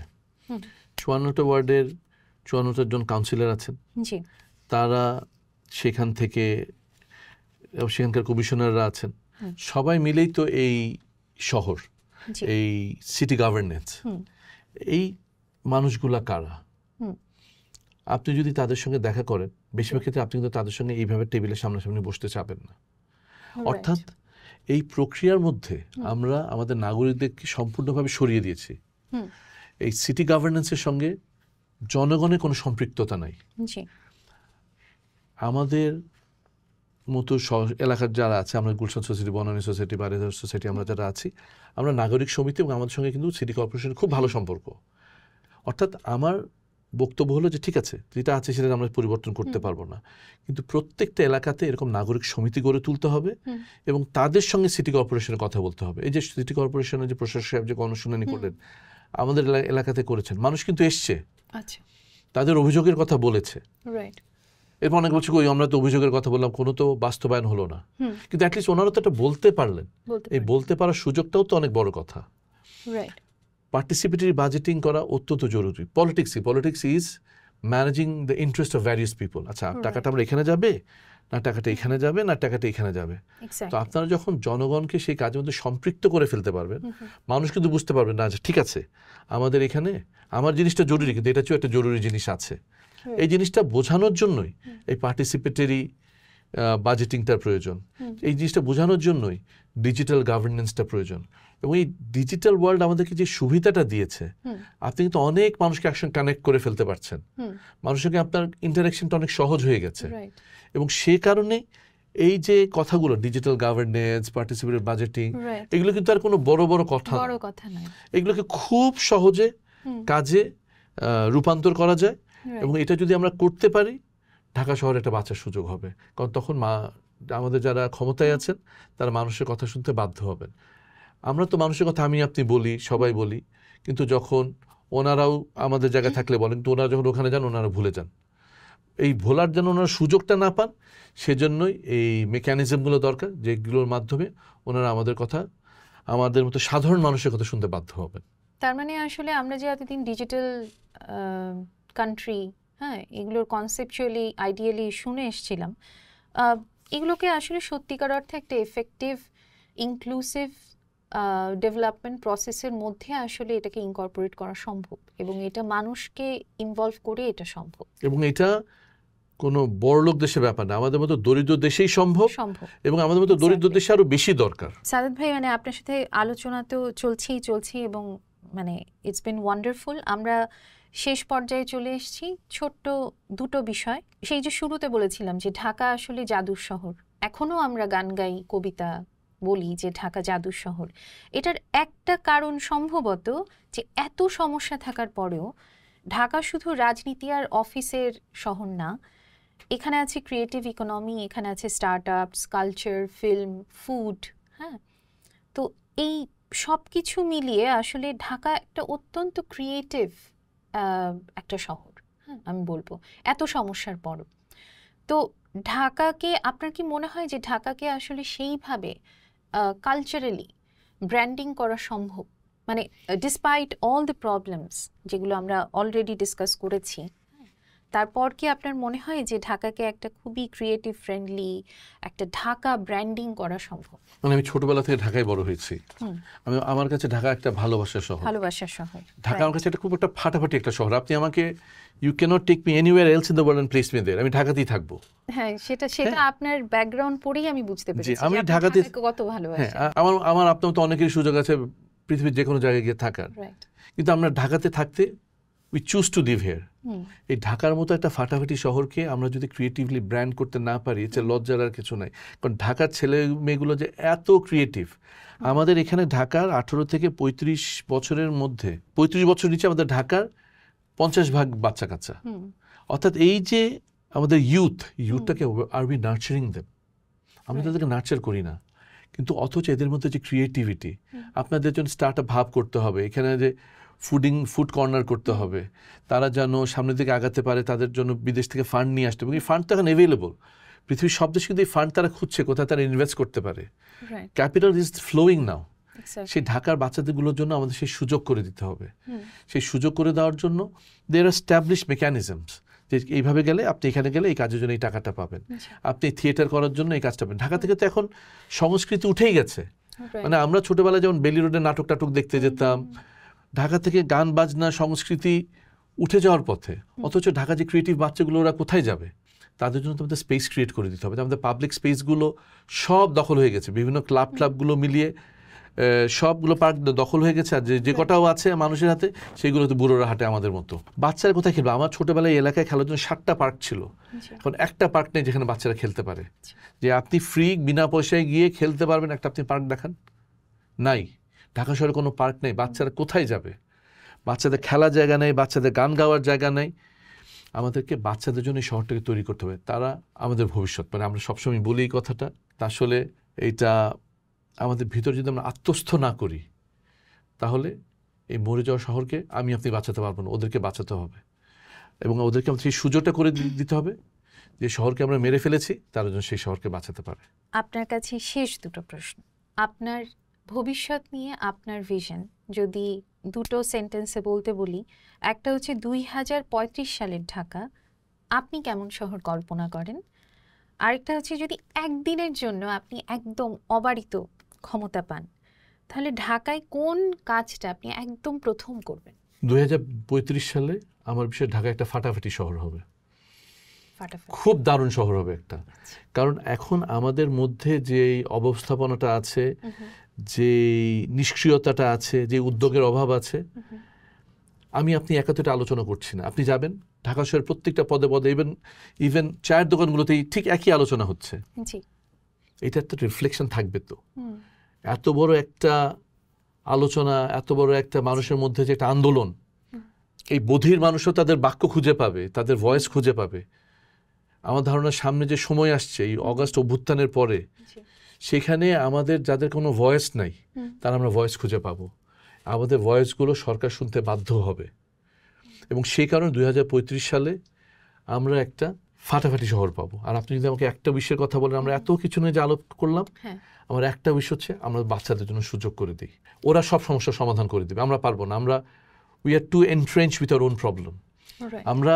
54টা ওয়ার্ডের 54 জন কাউন্সিলর আছেন, তারা সেখান থেকে সেখানকার কমিশনাররা আছেন, সবাই মিলেই তো এই শহর, এই সিটি গভর্নেন্স। এই মানুষগুলা কারা? আপনি যদি তাদের সঙ্গে দেখা করেন, বেশিরভাগ ক্ষেত্রে আপনি কিন্তু তাদের সঙ্গে এইভাবে টেবিলের সামনাসামনি বসতে চাবেন না। অর্থাৎ এই প্রক্রিয়ার মধ্যে আমরা আমাদের নাগরিকদেরকে সম্পূর্ণভাবে সরিয়ে দিয়েছি। এই সিটি গভর্নেন্সের সঙ্গে জনগণের কোনো সম্পৃক্ততা নাই। আমাদের মতো এলাকার যারা আছে, আমরা Gulshan society, Banani society, Baridhara society, আমরা যারা আছি, আমরা নাগরিক সমিতি এবং আমাদের সঙ্গে কিন্তু সিটি কর্পোরেশনের খুব ভালো সম্পর্ক। অর্থাৎ আমার বক্তব্য হলো যে ঠিক আছে, যেটা আছে সেটা আমরা পরিবর্তন করতে পারবো না, কিন্তু প্রত্যেকটা এলাকাতে এরকম নাগরিক সমিতি গড়ে তুলতে হবে এবং তাদের সঙ্গে সিটি কর্পোরেশনের কথা বলতে হবে। এই যে সিটি কর্পোরেশনের যে প্রশাসক সাহেব যে গণশুনানি করলেন আমাদের এলাকাতে করেছেন, মানুষ কিন্তু এসছে, তাদের অভিযোগের কথা বলেছে। এরপর অনেক বলছে কই আমরা তো অভিযোগের কথা বললাম, কোনো তো বাস্তবায়ন হলো না, কিন্তু অ্যাটলিস্ট ওনারা তো এটা বলতে পারলেন। এই বলতে পারার সুযোগটাও তো অনেক বড় কথা। পার্টিসিপেটরি বাজেটিং করা অত্যন্ত জরুরি। Politics is managing the interest of various people. আচ্ছা, টাকাটা আমরা এখানে যাবে না, টাকাটা এখানে যাবে না, টাকাটা এখানে যাবে। তো আপনারা যখন জনগণকে সেই কাজের মধ্যে সম্পৃক্ত করে ফেলতে পারবেন, মানুষ কিন্তু বুঝতে পারবেন না যে ঠিক আছে আমাদের এখানে আমার জিনিসটা জরুরি, কিন্তু এটা চেয়েও একটা জরুরি জিনিস আছে। এই জিনিসটা বোঝানোর জন্যই এই পার্টিসিপেটরি বাজেটিংটার প্রয়োজন। এই জিনিসটা বোঝানোর জন্যই ডিজিটাল গভর্নেন্সটা প্রয়োজন। এবং এই ডিজিটাল ওয়ার্ল্ড আমাদেরকে যে সুবিধাটা দিয়েছে, আপনি কিন্তু অনেক মানুষকে একসঙ্গে কানেক্ট করে ফেলতে পারছেন, মানুষের সঙ্গে আপনার ইন্টারাকশনটা অনেক সহজ হয়ে গেছে। এবং সে কারণে এই যে কথাগুলো ডিজিটাল গভর্নেন্স, পার্টিসিপেটরি বাজেটিং, এগুলো কিন্তু আর কোনো বড় বড় কথা নয়। এগুলোকে খুব সহজে কাজে রূপান্তর করা যায় এবং এটা যদি আমরা করতে পারি, ঢাকা শহরে একটা বাঁচার সুযোগ হবে। কারণ তখন আমাদের যারা ক্ষমতায় আছেন তারা মানুষের কথা শুনতে বাধ্য হবেন। আমরা তো মানুষের কথা আমি আপনি বলি, সবাই বলি, কিন্তু যখন ওনারাও আমাদের জায়গায় থাকলে বলেন, তো ওনারা যখন ওখানে যান ওনারা ভুলে যান। এই ভোলার জন্য ওনারা সুযোগটা না পান, সেজন্যই এই মেকানিজমগুলো দরকার, যেগুলোর মাধ্যমে ওনারা আমাদের কথা, আমাদের মতো সাধারণ মানুষের কথা শুনতে বাধ্য হবেন। তার মানে আসলে আমরা যে এতদিন ডিজিটাল কান্ট্রি, এগুলোর কনসেপচুয়ালি আইডিয়ালি শুনে এসেছিলাম, এগুলোকে আসলে সত্যিকার অর্থে একটা এফেক্টিভ ইনক্লুসিভ ডেভেলপমেন্ট প্রসেসের মধ্যে আসলে এটাকে ইনকর্পোরেট করা সম্ভব এবং এটা মানুষকে ইনভলভ করে এটা সম্ভব। এবং এটা কোনো বড়লোক দেশের ব্যাপার না, আমাদের মতো দরিদ্র দেশেই সম্ভব এবং আমাদের মতো দরিদ্র দেশে আরো বেশি দরকার। সাদাত ভাই, মানে আপনার সাথে আলোচনা তো চলছে এবং মানে ইটস বিন ওয়ান্ডারফুল। আমরা শেষ পর্যায়ে চলে এসেছি। ছোট্ট দুটো বিষয়, সেই যে শুরুতে বলেছিলাম যে ঢাকা আসলে জাদুর শহর, এখনো আমরা গান গাই, কবিতা বলি যে ঢাকা জাদুর শহর। এটার একটা কারণ সম্ভবত যে এত সমস্যা থাকার পরেও ঢাকা শুধু রাজনীতি আর অফিসের শহর না, এখানে আছে ক্রিয়েটিভ ইকোনমি, এখানে আছে স্টার্ট আপস, কালচার, ফিল্ম, ফুড। তো এই সব কিছু মিলিয়ে আসলে ঢাকা একটা অত্যন্ত ক্রিয়েটিভ একটা শহর, আমি বলবো, এত সমস্যার পরও। তো ঢাকাকে, আপনার কি মনে হয় যে ঢাকাকে আসলে সেইভাবে কালচারালি ব্র্যান্ডিং করা সম্ভব? মানে ডিসপাইট অল দ্য প্রবলেমস যেগুলো আমরা অলরেডি ডিসকাস করেছি, তারপর কি আপনার মনে হয় যে ঢাকাকে একটা খুবই ক্রিয়েটিভ ফ্রেন্ডলি একটা ঢাকা ব্র্যান্ডিং করা সম্ভব? মানে আমি ছোটবেলা থেকে ঢাকায় বড় হয়েছি, আমার কাছে ঢাকা একটা ভালোবাসার শহর। ঢাকা আমার কাছে এটা খুব একটা ফাটাফাটি একটা শহর। আপনি আমাকে you can't take me anywhere else in the world and place me there, আমি ঢাকাতেই থাকবো। হ্যাঁ, সেটা আপনার ব্যাকগ্রাউন্ড পড়েই আমি বুঝতে পেরেছি আমি ঢাকাতে কত ভালোবাসি। আমার আপনার তো অনেকেরই সুযোগ আছে পৃথিবীর যে কোনো জায়গায় গিয়ে থাকার, কিন্তু আমরা ঢাকাতে থাকতে we choose to live here. এই ঢাকার মতো একটা ফাটাফাটি শহরকে আমরা যদি ক্রিয়েটিভলি ব্র্যান্ড করতে না পারি, যে লজ্জার আর কিছু নাই। কারণ ঢাকার ছেলে মেয়েগুলো যে এত ক্রিয়েটিভ, আমাদের এখানে ঢাকার 18 থেকে 35 বছরের মধ্যে, 35 বছর নিচে আমাদের ঢাকার 50% বাচ্চা কাচ্চা। অর্থাৎ এই যে আমাদের ইউথটাকে আর উই নার্চারিং দেম, আমরা তাদেরকে নার্চার করি না, কিন্তু অথচ এদের মধ্যে যে ক্রিয়েটিভিটি, আপনাদের জন্য স্টার্ট আপ ভাব করতে হবে, এখানে যে ফুড কর্নার করতে হবে, তারা যেন সামনের দিকে আগাতে পারে, তাদের জন্য বিদেশ থেকে ফান্ড নিয়ে আসতে হবে। এই ফান্ড তো এখন অ্যাভেলেবল, পৃথিবীর সব দেশে কিন্তু এই ফান্ড তারা খুঁজছে কোথায় তারা ইনভেস্ট করতে পারে। ক্যাপিটাল ইজ ফ্লোয়িং নাও। সেই ঢাকার বাচ্চাদেরগুলোর জন্য আমাদের সেই সুযোগ করে দিতে হবে। সেই সুযোগ করে দেওয়ার জন্য দেয়ার আর এস্টাবলিশড মেকানিজমস, যে এইভাবে গেলে আপনি এখানে গেলে এই কাজের জন্য এই টাকাটা পাবেন, আপনি থিয়েটার করার জন্য এই কাজটা পাবেন। ঢাকা থেকে তো এখন সংস্কৃতি উঠেই গেছে। মানে আমরা ছোটবেলায় যেমন বেলি রোডে নাটক দেখতে যেতাম, ঢাকা থেকে গান বাজনা সংস্কৃতি উঠে যাওয়ার পথে। অথচ ঢাকা যে ক্রিয়েটিভ বাচ্চাগুলো ওরা কোথায় যাবে? তাদের জন্য তো আমাদের স্পেস ক্রিয়েট করে দিতে হবে। আমাদের পাবলিক স্পেসগুলো সব দখল হয়ে গেছে, বিভিন্ন ক্লাবগুলো মিলিয়ে সবগুলো পার্ক দখল হয়ে গেছে। আর যে কটাও আছে মানুষের হাতে, সেগুলো তো বুড়োরা হাঁটে আমাদের মতো। বাচ্চারা কোথায় খেলবে? আমার ছোটবেলায় এলাকায় খেলার জন্য 7টা পার্ক ছিল, এখন একটা পার্ক নেই যেখানে বাচ্চারা খেলতে পারে। যে আপনি ফ্রি বিনা পয়সায় গিয়ে খেলতে পারবেন, একটা আপনি পার্ক দেখান, নাই। ঢাকা শহরে কোনো পার্ক নেই, বাচ্চারা কোথায় যাবে? বাচ্চাদের খেলার জায়গা নেই, বাচ্চাদের গান গাওয়ার জায়গা নেই। আমাদেরকে বাচ্চাদের জন্য এই শহরটাকে তৈরি করতে হবে, তারা আমাদের ভবিষ্যৎ। মানে আমরা সবসময় বলি এই কথাটা, আসলে এইটা আমাদের ভিতরে যদি আমরা আত্মস্থ না করি, তাহলে এই মরে যাওয়া শহরকে আমি আপনি বাঁচাতে পারবো না, ওদেরকে বাঁচাতে হবে। এবং ওদেরকে আমাদের সেই সুযোগটা করে দিতে হবে যে শহরকে আমরা মেরে ফেলেছি, তারা যেন সেই শহরকে বাঁচাতে পারে। আপনার কাছে শেষ দুটো প্রশ্ন। আপনার ভবিষ্যৎ নিয়ে আপনার ভিশন যদি দুটো সেন্টেন্সে বলতে বলি, একটা হচ্ছে 2035 সালের ঢাকা আপনি কেমন শহর কল্পনা করেন, আরেকটা হচ্ছে যদি একদিনের জন্য আপনি একদম অবারিত ক্ষমতা পান, তাহলে ঢাকায় কোন কাজটা আপনি একদম প্রথম করবেন? 2035 সালে আমার বিষয়ে ঢাকা একটা ফাটাফাটি শহর হবে, ফাটাফাটি। খুব দারুণ শহর হবে একটা। কারণ এখন আমাদের মধ্যে যে অবস্থাপনাটা আছে, যে নিষ্ক্রিয়তাটা আছে, যে উদ্যোগের অভাব আছে, আমি আপনি একাত্তরটা আলোচনা করছি না। আপনি যাবেন ঢাকা শহরের প্রত্যেকটা পদে পদে, ইভেন চায়ের দোকানগুলোতেই ঠিক একই আলোচনা হচ্ছে। এটা একটা রিফ্লেকশন থাকবে তো। এত বড় একটা আলোচনা, এত বড় একটা মানুষের মধ্যে যে একটা আন্দোলন, এই বধির মানুষও তাদের বাক্য খুঁজে পাবে, তাদের ভয়েস খুঁজে পাবে। আমার ধারণা সামনে যে সময় আসছে এই অগাস্ট অভ্যুত্থানের পরে, সেখানে আমাদের যাদের কোনো ভয়েস নাই, তারা আমরা ভয়েস খুঁজে পাবো। আমাদের ভয়েসগুলো সরকার শুনতে বাধ্য হবে। এবং সেই কারণে 2035 সালে আমরা একটা ফাটাফাটি শহর পাবো। আর আপনি যদি আমাকে একটা বিষয়ের কথা বলেন, আমরা এত কিছু নিয়ে যে আলোচনা করলাম, আমার একটা বিষয় হচ্ছে আমরা বাচ্চাদের জন্য সুযোগ করে দিই, ওরা সব সমস্যার সমাধান করে দেবে। আমরা পারবো না, আমরা we are to entrench with our own problem. আমরা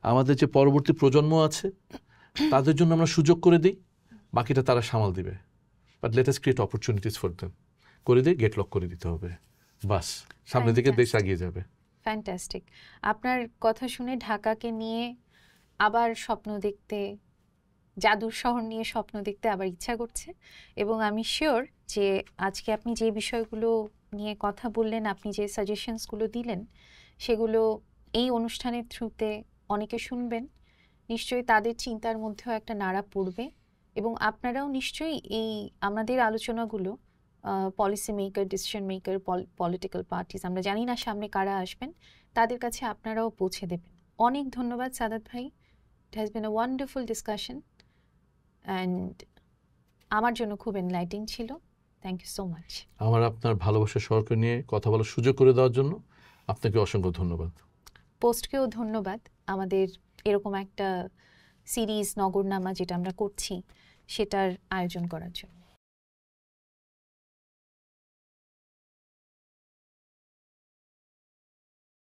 আমাদের যে পরবর্তী প্রজন্ম আছে তাদের জন্য আমরা সুযোগ করে দিই, বাকিটা তারা সামাল দিবে। But let us create opportunities for them. করে দিয়ে গেট লক করে দিতে হবে, বাস সামনের দিকে দেশ এগিয়ে যাবে। ফ্যান্টাস্টিক। আপনার কথা শুনে ঢাকাকে নিয়ে আবার স্বপ্ন দেখতে, জাদুর শহর নিয়ে স্বপ্ন দেখতে আবার ইচ্ছা করছে। এবং আমি শিওর যে আজকে আপনি যে বিষয়গুলো নিয়ে কথা বললেন, আপনি যে সাজেশনসগুলো দিলেন, সেগুলো এই অনুষ্ঠানের থ্রুতে অনেকে শুনবেন। নিশ্চয়ই তাদের চিন্তার মধ্যেও একটা নাড়া পড়বে এবং আপনারাও নিশ্চয়ই এই আমাদের আলোচনাগুলো policy maker, decision maker, political parties, আমরা জানি না সামনে কারা আসবেন, তাদের কাছে আপনারাও পৌঁছে দেবেন। অনেক ধন্যবাদ সাদাত ভাই। It has been a wonderful discussion and আমার জন্য খুব এনলাইটিং ছিল। Thank you so much. আমার আপনার ভালোবাসা শহরকে নিয়ে কথা বলার সুযোগ করে দেওয়ার জন্য আপনাকে অসংখ্য ধন্যবাদ। পোস্টকেও ধন্যবাদ আমাদের এরকম একটা সিরিজ নগরনামা যেটা আমরা করছি সেটার আয়োজন করার জন্য।